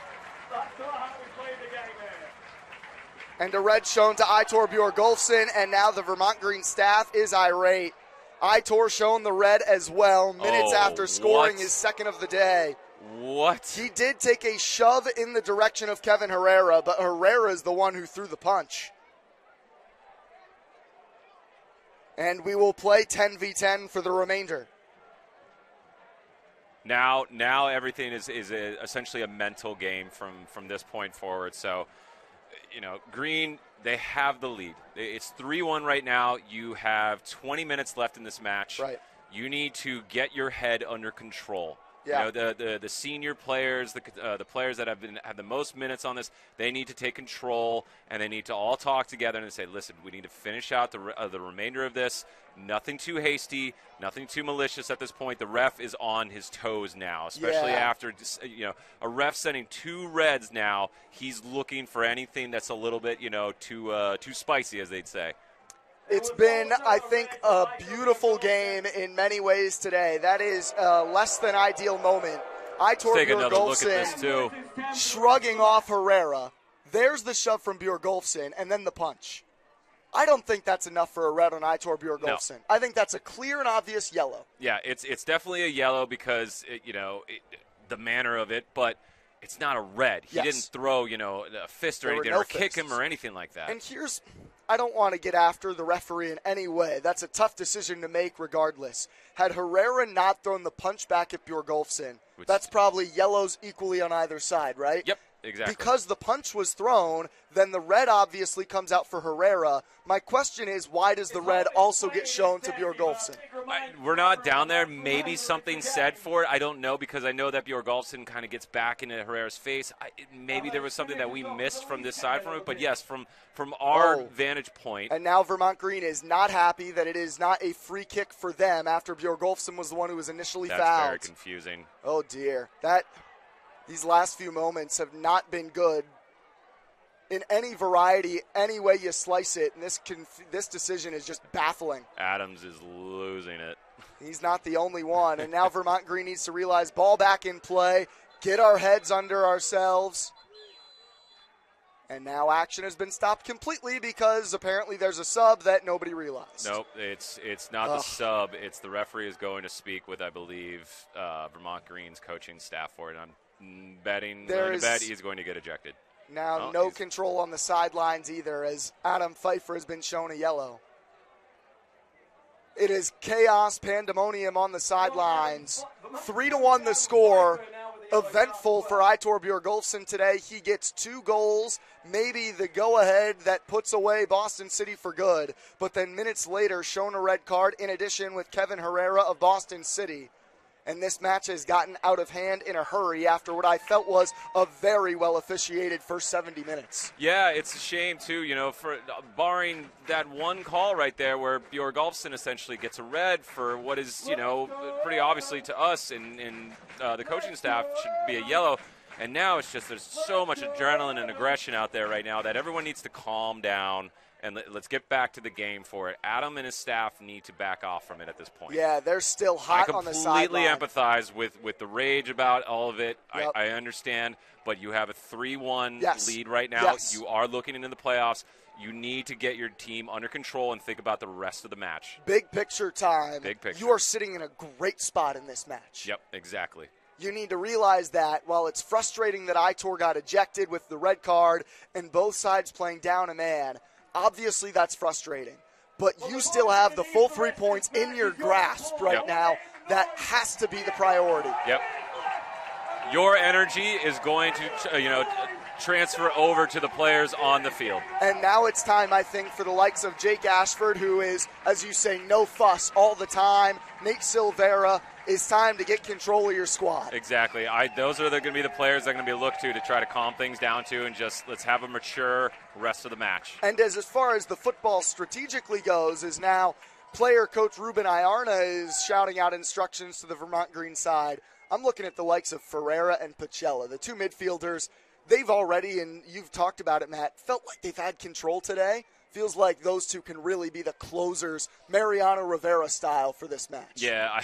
And a red shown to Aitor Bjorgolfsson, and now the Vermont Green staff is irate. Aitor shown the red as well, minutes after scoring his second of the day. What? He did take a shove in the direction of Kevin Herrera, but Herrera is the one who threw the punch. And we will play 10v10 for the remainder. Now everything is essentially a mental game from this point forward. So, Green, they have the lead. It's 3-1 right now. You have 20 minutes left in this match. Right. You need to get your head under control. Yeah. The senior players, the players that have the most minutes on this, they need to take control, and they need to all talk together and say, listen, we need to finish out the remainder of this. Nothing too hasty, nothing too malicious at this point. The ref is on his toes now, especially after a ref sending 2 reds now. He's looking for anything that's a little bit too spicy, as they'd say. It's been, I think, a beautiful game in many ways today. That is a less than ideal moment. Aitor Bjorgolfsson shrugging off Herrera. There's the shove from Bjorgolfsson, and then the punch. I don't think that's enough for a red on Aitor Bjorgolfsson. No. I think that's a clear and obvious yellow. Yeah, it's definitely a yellow because, the manner of it, but it's not a red. He didn't throw, a fist or anything or kick him or anything like that. And I don't want to get after the referee in any way. That's a tough decision to make regardless. Had Herrera not thrown the punch back at Bjorgolfsson, that's probably yellows equally on either side, right? Yep, exactly. Because the punch was thrown, then the red obviously comes out for Herrera. My question is, why does the red also get shown to Bjorgolfsson? We're not down there. Maybe something said for it. I don't know, because I know that Bjorgolfsson kind of gets back into Herrera's face. Maybe there was something that we missed from this side from it. But, yes, from our vantage point. And now Vermont Green is not happy that it is not a free kick for them after Bjorgolfsson was the one who was initially fouled. That's very confusing. Oh, dear. These last few moments have not been good in any variety, any way you slice it. And this decision is just baffling. Adams is losing it. He's not the only one. And now Vermont Green needs to realize ball back in play, get our heads under ourselves. And now action has been stopped completely because apparently there's a sub that nobody realized. Nope, it's not the sub. It's the referee is going to speak with, I believe, Vermont Green's coaching staff for it. I'm betting he's going to get ejected. Now no control on the sidelines either, as Adam Pfeiffer has been shown a yellow. It is chaos, pandemonium on the sidelines. 3-1 the score. Eventful for Aitor Bjorgolfsson today. He gets 2 goals, maybe the go-ahead that puts away Boston City for good. But then minutes later, shown a red card in addition with Kevin Herrera of Boston City. And this match has gotten out of hand in a hurry after what I felt was a very well-officiated first 70 minutes. Yeah, it's a shame, too, for barring that one call right there where Bjorgolfsson essentially gets a red for what is, pretty obviously to us and the coaching staff should be a yellow. And now it's just there's so much adrenaline and aggression out there right now that everyone needs to calm down. And let's get back to the game for it. Adam and his staff need to back off from it at this point. Yeah, they're still hot on the sideline. I completely empathize with the rage about all of it. Yep. I understand, but you have a 3-1 lead right now. Yes. You are looking into the playoffs. You need to get your team under control and think about the rest of the match. Big picture time. Big picture. You are sitting in a great spot in this match. Yep, exactly. You need to realize that while it's frustrating that Aitor got ejected with the red card and both sides playing down a man, obviously that's frustrating, but you still have the full 3 points in your grasp right now. That has to be the priority. Yep. Your energy is going to, transfer over to the players on the field. And now it's time, I think, for the likes of Jake Ashford, who is, as you say, no fuss all the time. Nate Silvera. It's time to get control of your squad. Exactly. Those are going to be the players that are going to be looked to try to calm things down to and just let's have a mature rest of the match. And as far as the football strategically goes, is now player coach Ruben Iarna is shouting out instructions to the Vermont Green side. I'm looking at the likes of Ferreira and Pacella, the two midfielders. They've already, and you've talked about it, Matt, felt like they've had control today. Feels like those two can really be the closers, Mariano Rivera style, for this match. Yeah,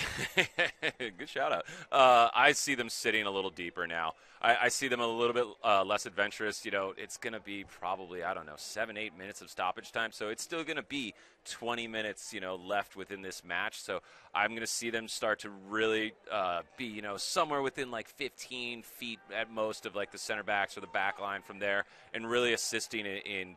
good shout out. I see them sitting a little deeper now. I see them a little bit less adventurous. It's going to be probably, 7-8 minutes of stoppage time. So it's still going to be 20 minutes, left within this match. So I'm going to see them start to really be, somewhere within like 15 feet at most of like the center backs or the back line from there, and really assisting in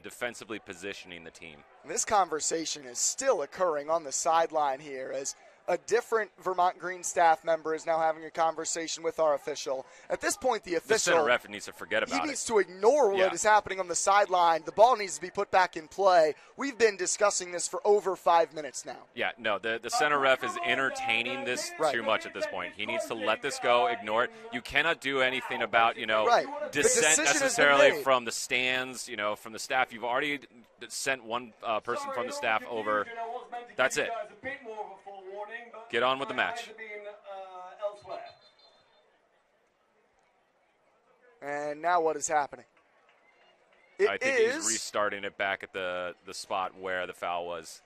defensively positioning the team. This conversation is still occurring on the sideline here as a different Vermont Green staff member is now having a conversation with our official. At this point, the official... The center ref needs to forget about it. He needs to ignore what is happening on the sideline. The ball needs to be put back in play. We've been discussing this for over 5 minutes now. Yeah, no, the center ref is entertaining this too much at this point. He needs to let this go, ignore it. You cannot do anything about, dissent necessarily from the stands, from the staff. You've already sent one person from the staff over. That's it. Get on with the match. And now what is happening? I think he's restarting it back at the spot where the foul was.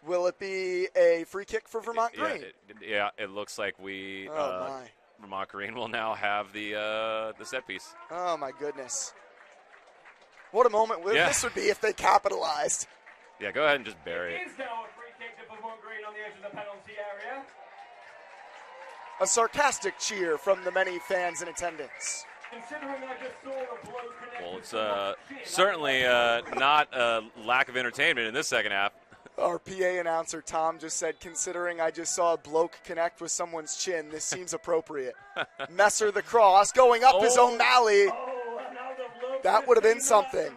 Will it be a free kick for Vermont Green? It looks like Vermont Green will now have the set piece. Oh, my goodness. What a moment this would be if they capitalized. Yeah, go ahead and just bury it. A sarcastic cheer from the many fans in attendance. Well, it's certainly not a lack of entertainment in this second half. Our PA announcer, Tom, just said, considering I just saw a bloke connect with someone's chin, this seems appropriate. Messer the cross, going up his O'Malley. That would have been something.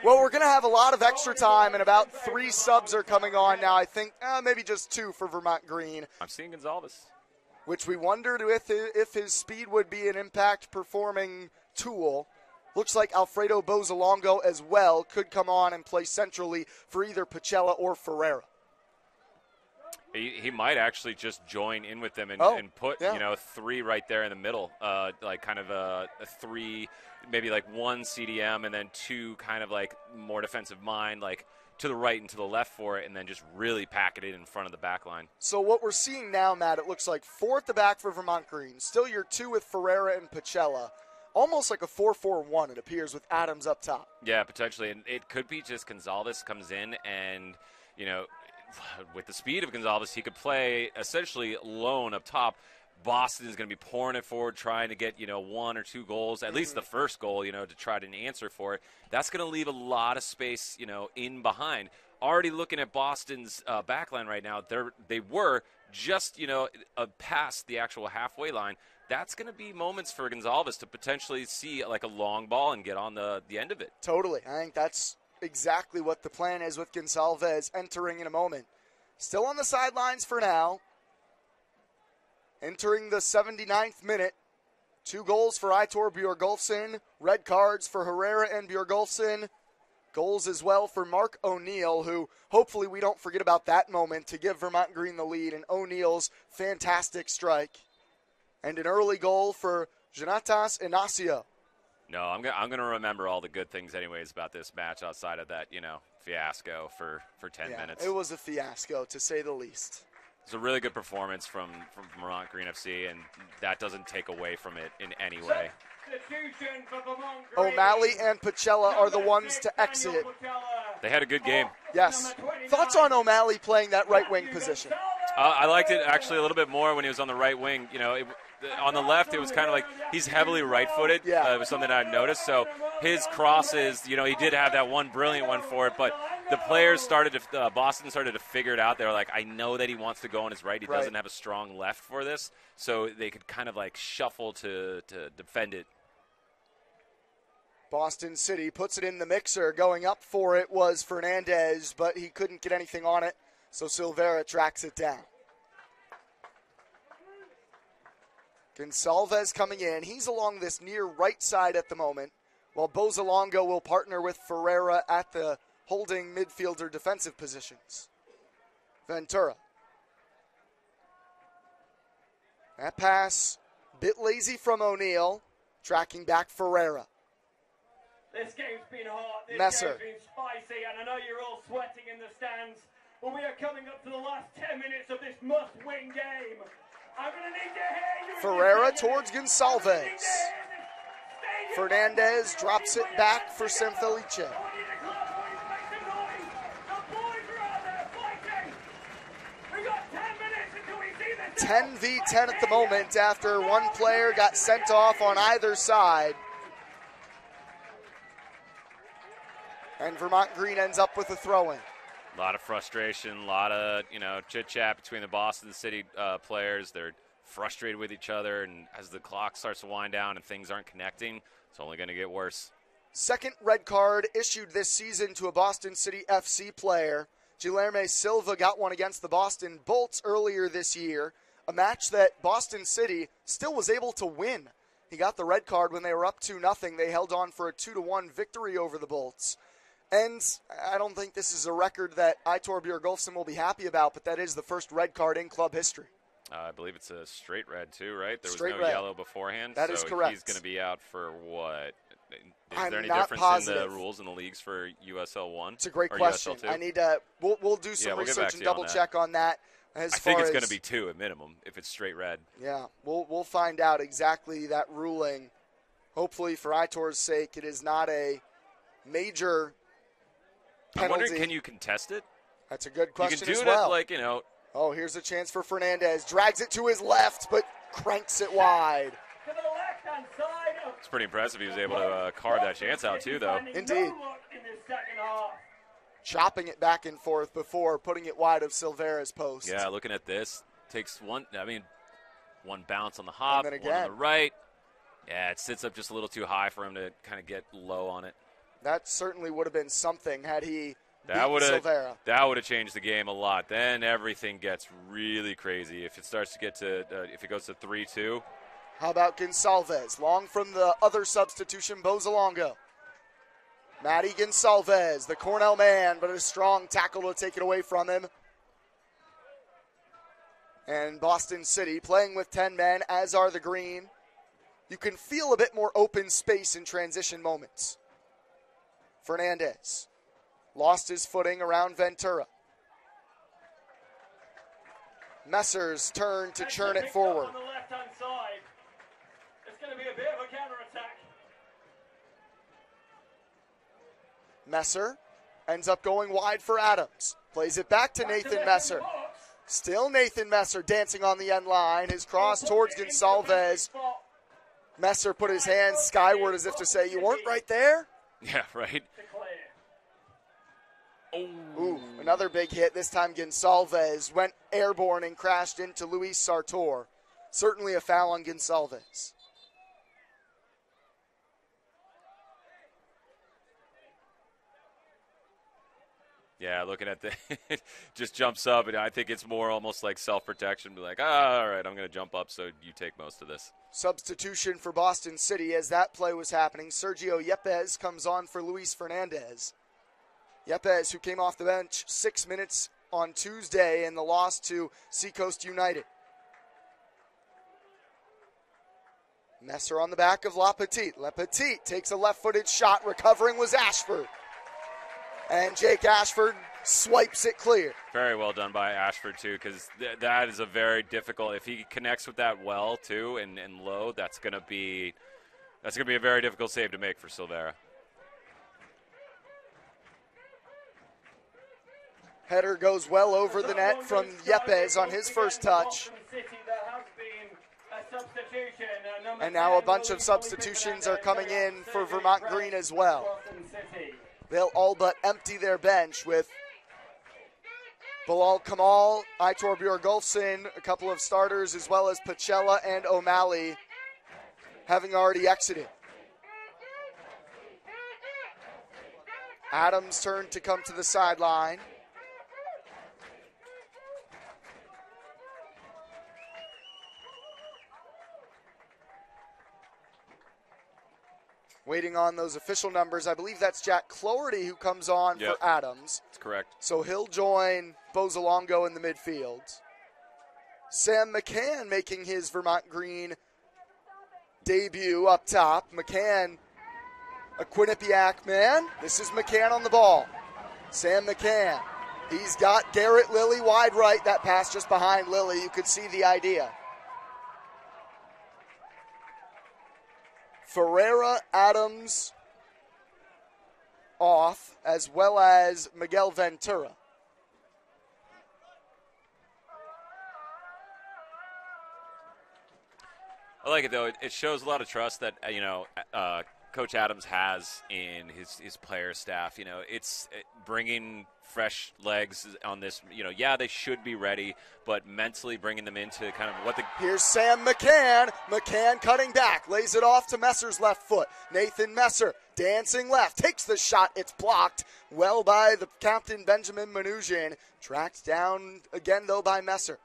Well, we're going to have a lot of extra time, and about 3 subs are coming on now. I think maybe just 2 for Vermont Green. I'm seeing Gonzalez. Which we wondered if his speed would be an impact-performing tool. Looks like Alfredo Bozalongo as well could come on and play centrally for either Pacella or Ferreira. He might actually just join in with them and put 3 right there in the middle, like kind of a 3, maybe like 1 CDM and then 2 kind of like more defensive mind, like to the right and to the left for it, and then just really pack it in front of the back line. So what we're seeing now, Matt, it looks like 4 at the back for Vermont Green. Still your 2 with Ferreira and Pacella. Almost like a 4-4-1, it appears, with Adams up top. Yeah, potentially. And it could be just Gonzalez comes in and, with the speed of Gonzalez, he could play essentially lone up top. Boston is going to be pouring it forward, trying to get, 1 or 2 goals, at least the first goal, to try to answer for it. That's going to leave a lot of space, in behind. Already looking at Boston's back line right now, they were just, past the actual halfway line. That's going to be moments for Gonzalez to potentially see like a long ball and get on the end of it. Totally. I think that's exactly what the plan is with Gonzalez entering in a moment. Still on the sidelines for now. Entering the 79th minute. 2 goals for Aitor Bjorgulfsson. Red cards for Herrera and Bjorgulfsson. Goals as well for Mark O'Neill, who hopefully we don't forget about that moment to give Vermont Green the lead in O'Neill's fantastic strike. And an early goal for Jonatas Inacio. No, I'm gonna remember all the good things anyways about this match outside of that, fiasco for 10 minutes. It was a fiasco, to say the least. It's a really good performance from Vermont Green FC, and that doesn't take away from it in any way. O'Malley and Pacella are the ones to exit. They had a good game. Yes. Thoughts on O'Malley playing that right wing position? I liked it actually a little bit more when he was on the right wing. On the left, it was kind of like he's heavily right-footed. Yeah. It was something I've noticed. So his crosses, he did have that one brilliant one for it, but the players Boston started to figure it out. They were like, I know that he wants to go on his right. He doesn't have a strong left for this. So they could kind of like shuffle to defend it. Boston City puts it in the mixer. Going up for it was Fernandez, but he couldn't get anything on it, so Silvera tracks it down. Gonsalves coming in. He's along this near right side at the moment, while Bozalongo will partner with Ferreira at the holding midfielder defensive positions. Ventura. That pass, bit lazy from O'Neal, tracking back Ferreira. This game's been hot, this Messer. game's been spicy, and I know you're all sweating in the stands, but we are coming up to the last 10 minutes of this must-win game. I'm going to need to hear you. Ferreira towards Gonsalves. Fernandez drops it back for Semfelice. 10v10 at the moment after one player got sent off on either side. And Vermont Green ends up with a throw-in. A lot of frustration, a lot of, chit-chat between the Boston City players. They're frustrated with each other, and as the clock starts to wind down and things aren't connecting, it's only going to get worse. Second red card issued this season to a Boston City FC player. Guilherme Silva got one against the Boston Bolts earlier this year, a match that Boston City still was able to win. He got the red card when they were up 2-0. They held on for a 2-1 victory over the Bolts. And I don't think this is a record that Aitor Bjorgolfsson will be happy about, but that is the first red card in club history. I believe it's a straight red too, right? There was Straight no red. yellow beforehand. That is correct. He's going to be out for what? Is I'm there any not difference positive. in the rules in the leagues for USL 1? It's a great or question. USL 2? I need to. We'll do some we'll get research back and to you on double that. check on that. I think it's going to be 2 at minimum if it's straight red. Yeah, we'll find out exactly that ruling. Hopefully, for Aitor's sake, it is not a major penalty. I'm wondering, can you contest it? That's a good question you can do as it well. at, Oh, here's a chance for Fernandez. Drags it to his left, but cranks it wide. To the left-hand side of It's pretty impressive he was able to carve that chance out too, though. Indeed. No luck in this second half. Chopping it back and forth before putting it wide of Silvera's post. Yeah, looking at this, takes one bounce on the hop, And then one on again. the right. Yeah, it sits up just a little too high for him to kind of get low on it. That certainly would have been something had he That would beaten Silvera. have changed the game a lot. Then everything gets really crazy. If it starts to get to, if it goes to 3-2. How about Gonsalves? Long from the other substitution, Bozalongo. Matty Gonsalves, the Cornell man, but a strong tackle to take it away from him. And Boston City playing with 10 men, as are the Green. You can feel a bit more open space in transition moments. Fernandez lost his footing around Ventura. Messer's turn to churn it forward. On the left-hand side. It's going to be a bit of a counter-attack. Messer ends up going wide for Adams. Plays it back to Nathan Messer. Still Nathan Messer dancing on the end line. His cross towards Gonsalves. Messer put his hands skyward as if to say, you weren't right there? Yeah, right. Ooh, another big hit. This time Gonsalves went airborne and crashed into Luis Sartor. Certainly a foul on Gonsalves. Yeah, looking at the just jumps up, and I think it's more almost like self-protection. Be like, all right, I'm going to jump up so you take most of this. Substitution for Boston City as that play was happening. Sergio Yepes comes on for Luis Fernandez. Yepes, who came off the bench 6 minutes on Tuesday in the loss to Seacoast United. Messer on the back of La Petite. La Petite takes a left-footed shot. Recovering was Ashford. And Jake Ashford swipes it clear. Very well done by Ashford, too, because that is a very difficult. If he connects with that well, too, and low, that's going to be a very difficult save to make for Silvera. Header goes well over the net from Yepes on his first touch. And now a bunch of substitutions are coming in for Vermont Green as well. They'll all but empty their bench with Bilal Kamal, Aitor Bjorgolfsson, a couple of starters, as well as Pacella and O'Malley having already exited. Adams' turn to come to the sideline. Waiting on those official numbers. I believe that's Jack Cloherty who comes on for Adams. That's correct. So he'll join Bozolongo in the midfield. Sam McCann making his Vermont Green debut up top. McCann, a Quinnipiac man. This is McCann on the ball. Sam McCann. He's got Garrett Lilly wide right. That pass just behind Lilly. You could see the idea. Ferreira, Adams off, as well as Miguel Ventura. I like it, though. It shows a lot of trust that, Coach Adams has in his player staff. It's bringing fresh legs on this. They should be ready, but mentally bringing them into kind of what the... Here's Sam McCann. McCann cutting back, lays it off to Messer's left foot. Nathan Messer dancing left, takes the shot. It's blocked well by the captain, Benjamin Mnuchin. Tracked down again, though, by Messer.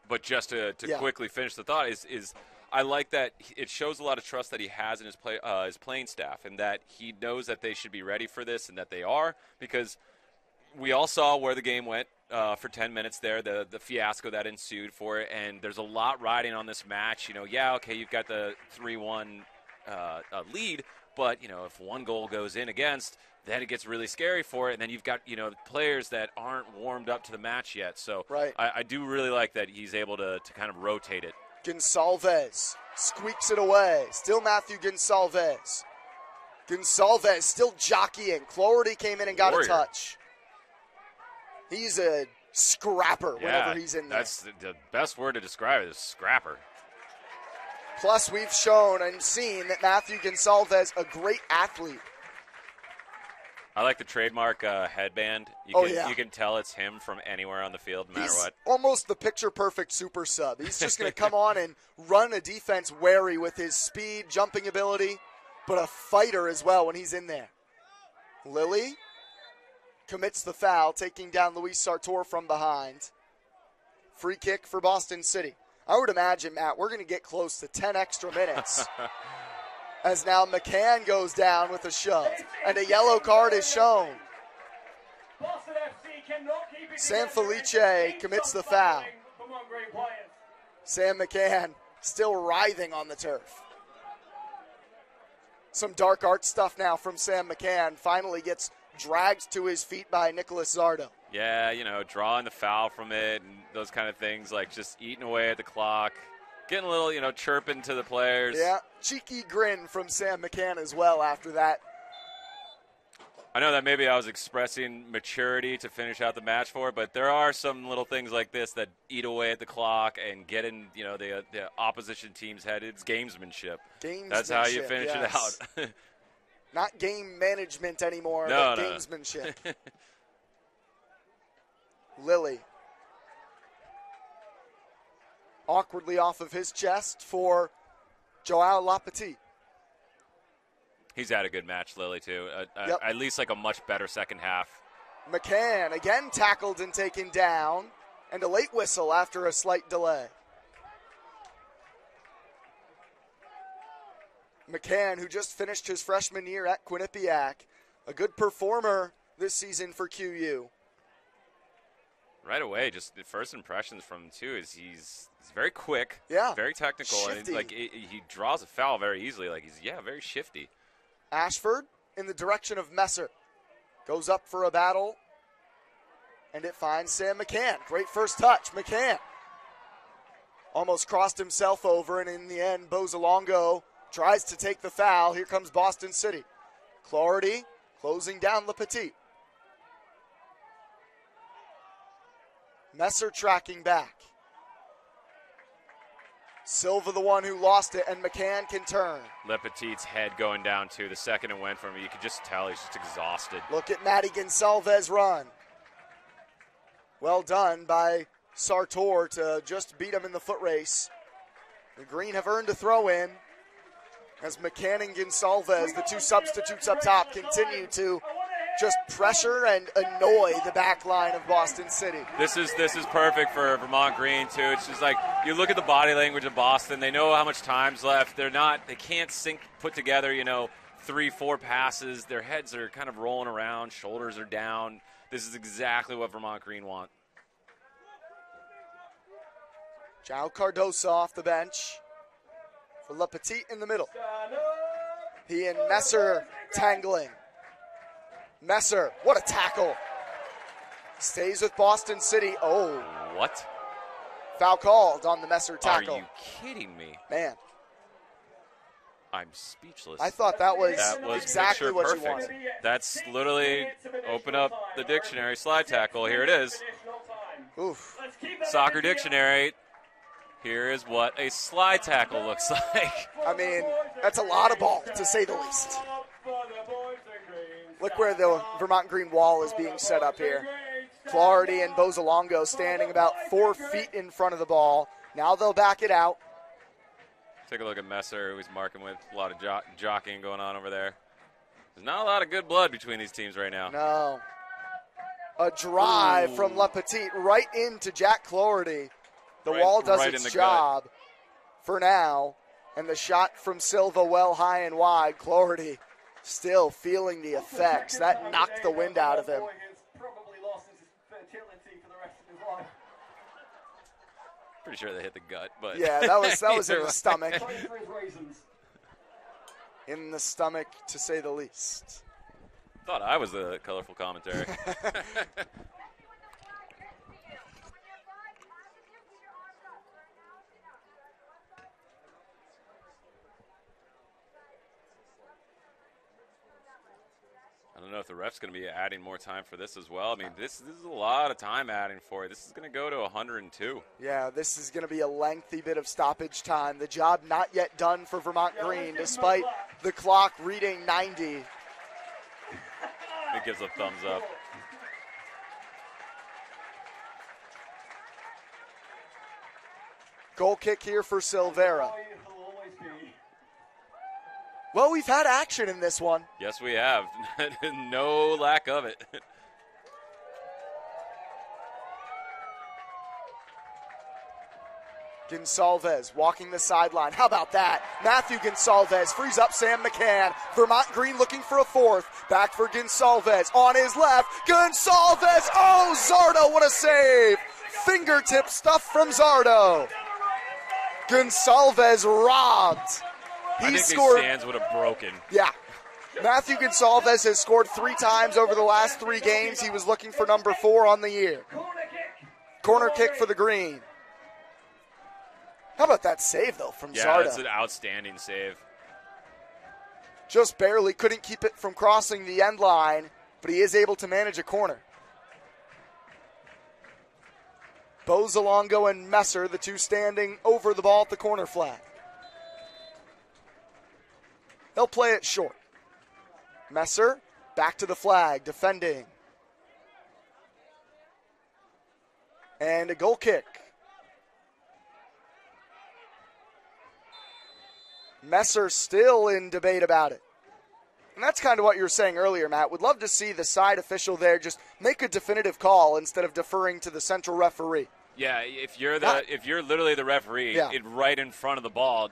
But just to quickly finish the thought is I like that it shows a lot of trust that he has in his playing staff, and that he knows that they should be ready for this, and that they are, because we all saw where the game went for 10 minutes there, the fiasco that ensued for it, and there's a lot riding on this match. You've got the 3-1 lead, but if one goal goes in against, then it gets really scary for it, and then you've got players that aren't warmed up to the match yet. So right. I do really like that he's able to kind of rotate it. Gonsalves squeaks it away. Still Matthew Gonsalves. Gonsalves still jockeying. Cloherty came in and got a touch. He's a scrapper whenever he's in there. That's the best word to describe it, is scrapper. Plus, we've shown and seen that Matthew Gonsalves, a great athlete. I like the trademark headband. You can tell it's him from anywhere on the field, no matter what. Almost the picture-perfect super sub. He's just going to come on and run a defense wary with his speed, jumping ability, but a fighter as well when he's in there. Lilly commits the foul, taking down Luis Sartor from behind. Free kick for Boston City. I would imagine, Matt, we're going to get close to 10 extra minutes. As now McCann goes down with a shove, and a yellow card is shown. San Felice commits the foul. Sam McCann still writhing on the turf. Some dark art stuff now from Sam McCann. Finally gets dragged to his feet by Nicholas Zardo. Yeah, drawing the foul from it and those kind of things, like just eating away at the clock. Getting a little, chirping to the players. Yeah, cheeky grin from Sam McCann as well after that. I know that maybe I was expressing maturity to finish out the match for it, but there are some little things like this that eat away at the clock and get in, the opposition team's head. It's gamesmanship. That's how you finish it out. Not game management anymore, but gamesmanship. Lilly. Awkwardly off of his chest for Joao Lapetit. He's had a good match, Lilly, too. At least like a much better second half. McCann again tackled and taken down, and a late whistle after a slight delay. McCann, who just finished his freshman year at Quinnipiac, a good performer this season for QU. Right away, just the first impressions from him, too, is he's very quick, very technical, shifty. And he draws a foul very easily. He's very shifty. Ashford in the direction of Messer. Goes up for a battle, and it finds Sam McCann. Great first touch. McCann almost crossed himself over, and in the end, Bozolongo tries to take the foul. Here comes Boston City. Cloherty closing down Lapetit. Messer tracking back. Silva the one who lost it, and McCann can turn. Lepetit's head going down, too. The second it went from him, you could just tell he's just exhausted. Look at Matty Gonsalves run. Well done by Sartor to just beat him in the foot race. The Green have earned a throw in. As McCann and Gonsalves, the two substitutes up top, continue to just pressure and annoy the back line of Boston City. This is perfect for Vermont Green too. It's just like you look at the body language of Boston. They know how much time's left. They can't put together 3-4 passes. Their heads are kind of rolling around, shoulders are down. This is exactly what Vermont Green want. João Cardoso off the bench for Le Petit in the middle. He and Messer tangling. Messer, what a tackle. Stays with Boston City. Oh. What? Foul called on the Messer tackle. Are you kidding me? Man. I'm speechless. I thought that was exactly what perfect. you wanted. That's literally open up the dictionary, slide tackle. Here it is. Oof. Soccer dictionary. Here is what a slide tackle looks like. I mean, that's a lot of ball, to say the least. Look where the Vermont Green wall is being set up here. Clardy and Bozolongo standing about 4 feet in front of the ball. Now they'll back it out. Take a look at Messer, who he's marking with a lot of jockeying going on over there. There's not a lot of good blood between these teams right now. No. A drive from Le Petit right into Jack Clardy. The wall does its job for now. And the shot from Silva well high and wide. Clardy still feeling the effects. That knocked the wind out of him. Pretty sure they hit the gut, but yeah, that was in the stomach. In the stomach, to say the least. Thought I was the colorful commentary. I don't know if the ref's going to be adding more time for this as well. I mean, this is a lot of time adding for it. This is going to go to 102. Yeah, this is going to be a lengthy bit of stoppage time. The job not yet done for Vermont Green, despite the clock reading 90. It gives a thumbs up. Goal kick here for Silvera. Well, we've had action in this one. Yes, we have. No lack of it. Gonsalves walking the sideline. How about that? Matthew Gonsalves frees up Sam McCann. Vermont Green looking for a fourth. Back for Gonsalves. On his left. Gonsalves. Oh, Zardo, what a save. Fingertip stuff from Zardo. Gonsalves robbed. I think these stands would have broken. Yeah. Matthew Gonsalves has scored 3 times over the last 3 games. He was looking for number 4 on the year. Corner kick for the Green. How about that save, though, from Zardo? Yeah, that's an outstanding save. Just barely couldn't keep it from crossing the end line, but he is able to manage a corner. Bozolongo and Messer, the two standing over the ball at the corner flag. They'll play it short. Messer back to the flag, defending. And a goal kick. Messer still in debate about it. And that's kind of what you were saying earlier, Matt. Would love to see the side official there just make a definitive call instead of deferring to the central referee. Yeah, if you're literally the referee, right in front of the ball,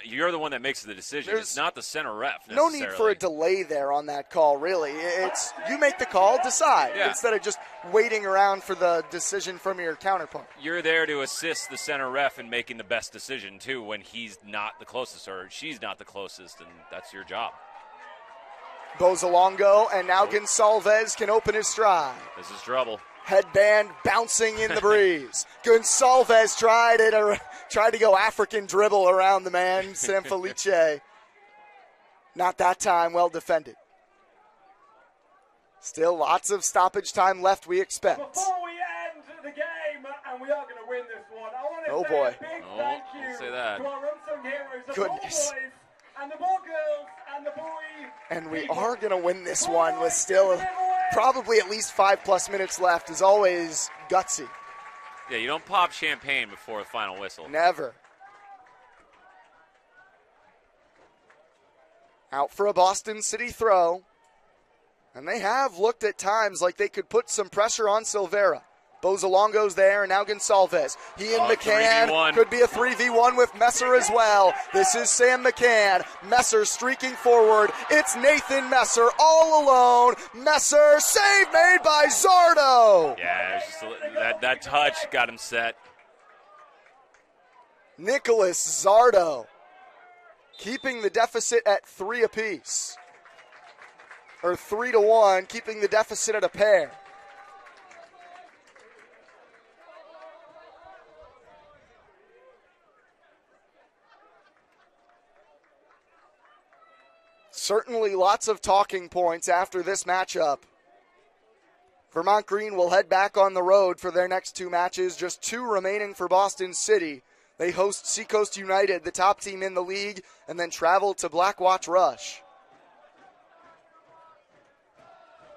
you're the one that makes the decision. It's not the center ref. No need for a delay there on that call, really. It's you make the call, decide, instead of just waiting around for the decision from your counterpart. You're there to assist the center ref in making the best decision, too, when he's not the closest or she's not the closest, and that's your job. Bozolongo, and now Gonsalves can open his stride. This is trouble. Headband bouncing in the breeze. Gonsalves tried to go African dribble around the man, Sam Felice. Not that time, well defended. Still lots of stoppage time left, we expect. Before we end the game, and we are going to win this one, I want to oh say boy. a big thank you say that. to our unsung heroes, the Goodness. ball boys and the ball girls and the boy. And we are going to win this one with still probably at least 5+ minutes left. As always, gutsy. Yeah, you don't pop champagne before the final whistle. Never. Out for a Boston City throw. And they have looked at times like they could put some pressure on Silvera. Bozolongo's there, and now Gonsalves. He and McCann 3v1. could be a 3v1 with Messer as well. This is Sam McCann. Messer streaking forward. It's Nathan Messer all alone. Messer, save made by Zardo. Yeah, it was just that touch got him set. Nicholas Zardo keeping the deficit at 3 apiece. Or 3-1, keeping the deficit at a pair. Certainly lots of talking points after this matchup. Vermont Green will head back on the road for their next 2 matches. Just 2 remaining for Boston City. They host Seacoast United, the top team in the league, and then travel to Blackwatch Rush.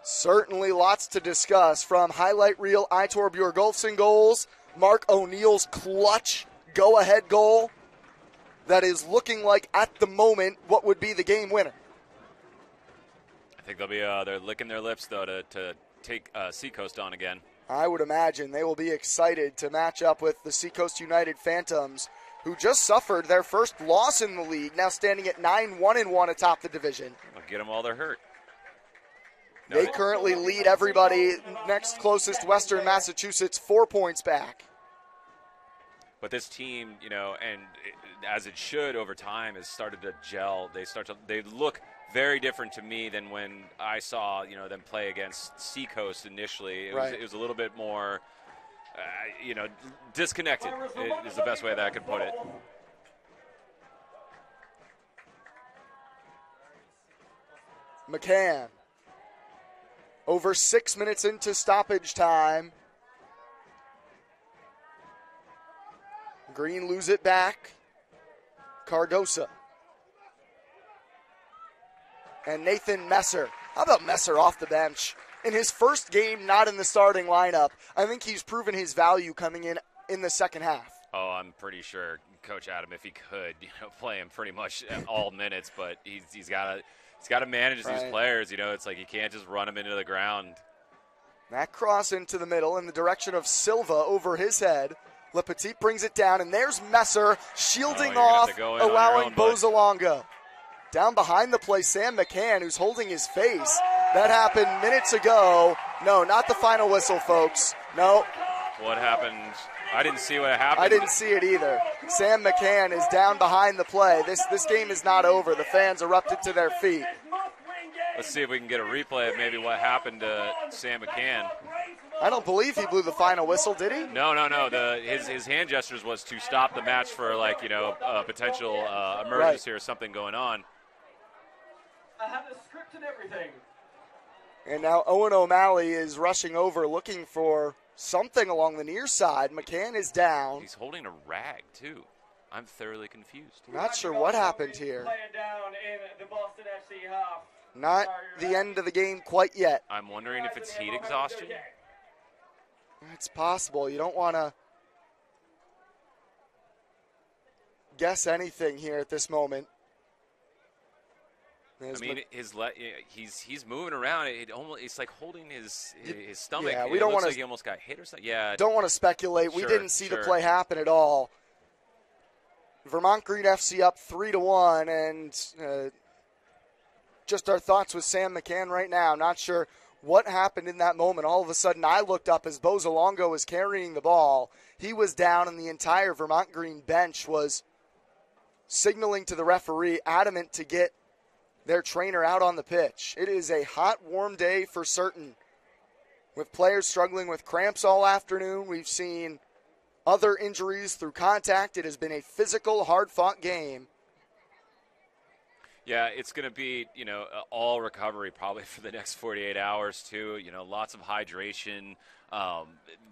Certainly lots to discuss, from highlight reel Aitor Bjorgolfsson goals, Mark O'Neill's clutch go-ahead goal that is looking like, at the moment, what would be the game winner. I think they'll be they're licking their lips, though, to take Seacoast on again. I would imagine they will be excited to match up with the Seacoast United Phantoms, who just suffered their first loss in the league, now standing at 9-1-1 atop the division. I'll get them while they're hurt. They currently lead everybody next closest, Western Massachusetts, 4 points back. But this team, and as it should over time, has started to gel. They look very different to me than when I saw, them play against Seacoast initially. It was a little bit more, disconnected is the best way that I could put it. McCann. Over 6 minutes into stoppage time. Green lose it back. Cardosa. And Nathan Messer. How about Messer off the bench? In his first game, not in the starting lineup. I think he's proven his value coming in the second half. Oh, I'm pretty sure Coach Adam, if he could, play him pretty much all minutes, but he's got to manage these players. It's like you can't just run them into the ground. That cross into the middle in the direction of Silva over his head. Le Petit brings it down, and there's Messer shielding off, allowing Bozolongo. Down behind the play, Sam McCann, who's holding his face. That happened minutes ago. No, not the final whistle, folks. No. What happened? I didn't see what happened. I didn't see it either. Sam McCann is down behind the play. This game is not over. The fans erupted to their feet. Let's see if we can get a replay of maybe what happened to Sam McCann. I don't believe he blew the final whistle, did he? No. His hand gestures was to stop the match for a potential emergency or something going on. I have the script and everything. And now Owen O'Malley is rushing over looking for something along the near side. McCann is down. He's holding a rag, too. I'm thoroughly confused. Not sure what happened here. Down in the Boston FC half. Not the end of the game quite yet. I'm wondering if it's heat exhaustion. It's possible. You don't want to guess anything here at this moment. He's moving around. It's like holding his stomach. Yeah, we don't want to. Like he almost got hit or something. Yeah. Don't want to speculate. We didn't see the play happen at all. Vermont Green FC up 3-1, and just our thoughts with Sam McCann right now. Not sure what happened in that moment. All of a sudden, I looked up as Bozolongo was carrying the ball. He was down, and the entire Vermont Green bench was signaling to the referee, adamant to get their trainer out on the pitch. It is a hot, warm day for certain. With players struggling with cramps all afternoon, we've seen other injuries through contact. It has been a physical, hard-fought game. Yeah, it's going to be, all recovery probably for the next 48 hours, too. Lots of hydration.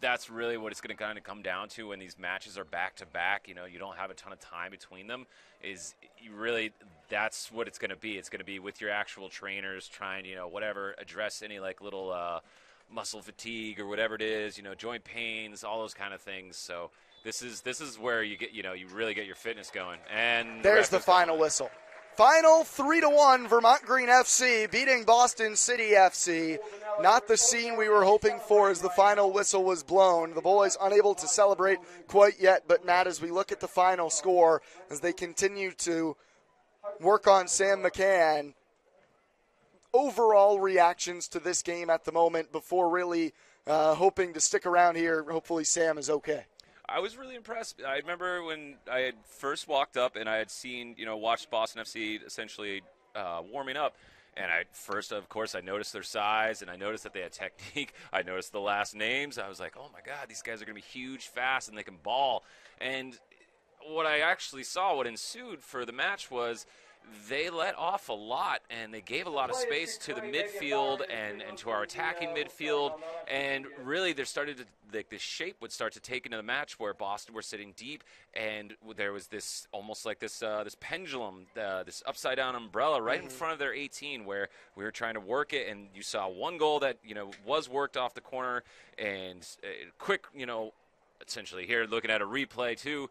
That's really what it's going to kind of come down to when these matches are back-to-back. You don't have a ton of time between them. That's what it's going to be. It's going to be with your actual trainers trying, address any, little muscle fatigue or whatever it is, joint pains, all those kind of things. So this is where you get, you really get your fitness going. And there's the final whistle. Final 3-1, Vermont Green FC beating Boston City FC. Not the scene we were hoping for as the final whistle was blown. The boys unable to celebrate quite yet, but Matt, as we look at the final score, as they continue to work on Sam McCann, overall reactions to this game at the moment before really hoping to stick around here. Hopefully Sam is okay. I was really impressed. I remember when I had first walked up and I had seen, watched Boston FC essentially warming up. And of course, I noticed their size and I noticed that they had technique. I noticed the last names. I was like, oh my God, these guys are going to be huge, fast, and they can ball. And what I actually saw, what ensued for the match was they let off a lot, and they gave a lot of space to the midfield and to our attacking midfield, and really there started to, this shape would start to take into the match where Boston were sitting deep, and there was this almost like this pendulum, this upside-down umbrella right in front of their 18 where we were trying to work it, and you saw one goal that, was worked off the corner, and quick, essentially here looking at a replay too,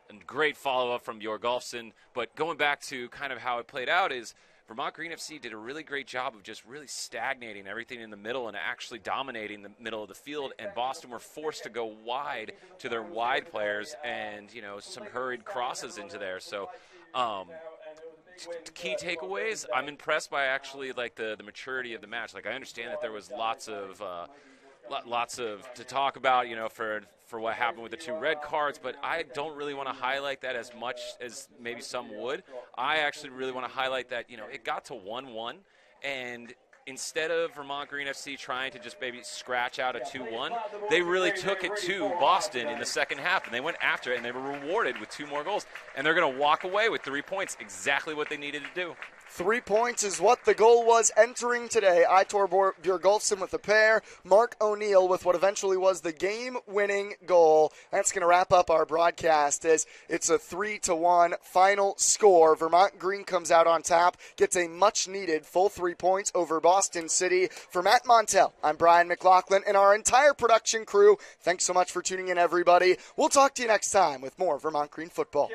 and great follow-up from Bjorgolfsson. But going back to kind of how it played out is Vermont Green FC did a really great job of just really stagnating everything in the middle and actually dominating the middle of the field, and Boston were forced to go wide to their wide players and, some hurried crosses into there. So key takeaways, I'm impressed by actually like the maturity of the match. Like I understand that there was lots of to talk about, for what happened with the 2 red cards, but I don't really want to highlight that as much as maybe some would. I actually really want to highlight that, it got to 1-1, and instead of Vermont Green FC trying to just maybe scratch out a 2-1, they really took it to Boston in the second half, and they went after it, and they were rewarded with 2 more goals, and they're going to walk away with 3 points, exactly what they needed to do. 3 points is what the goal was entering today. Aitor Bjorgolfsson with a pair, Mark O'Neill with what eventually was the game-winning goal. That's going to wrap up our broadcast as it's a 3-1 final score. Vermont Green comes out on top, gets a much-needed full 3 points over Boston City. For Matt Montel, I'm Brian McLaughlin and our entire production crew. Thanks so much for tuning in, everybody. We'll talk to you next time with more Vermont Green football.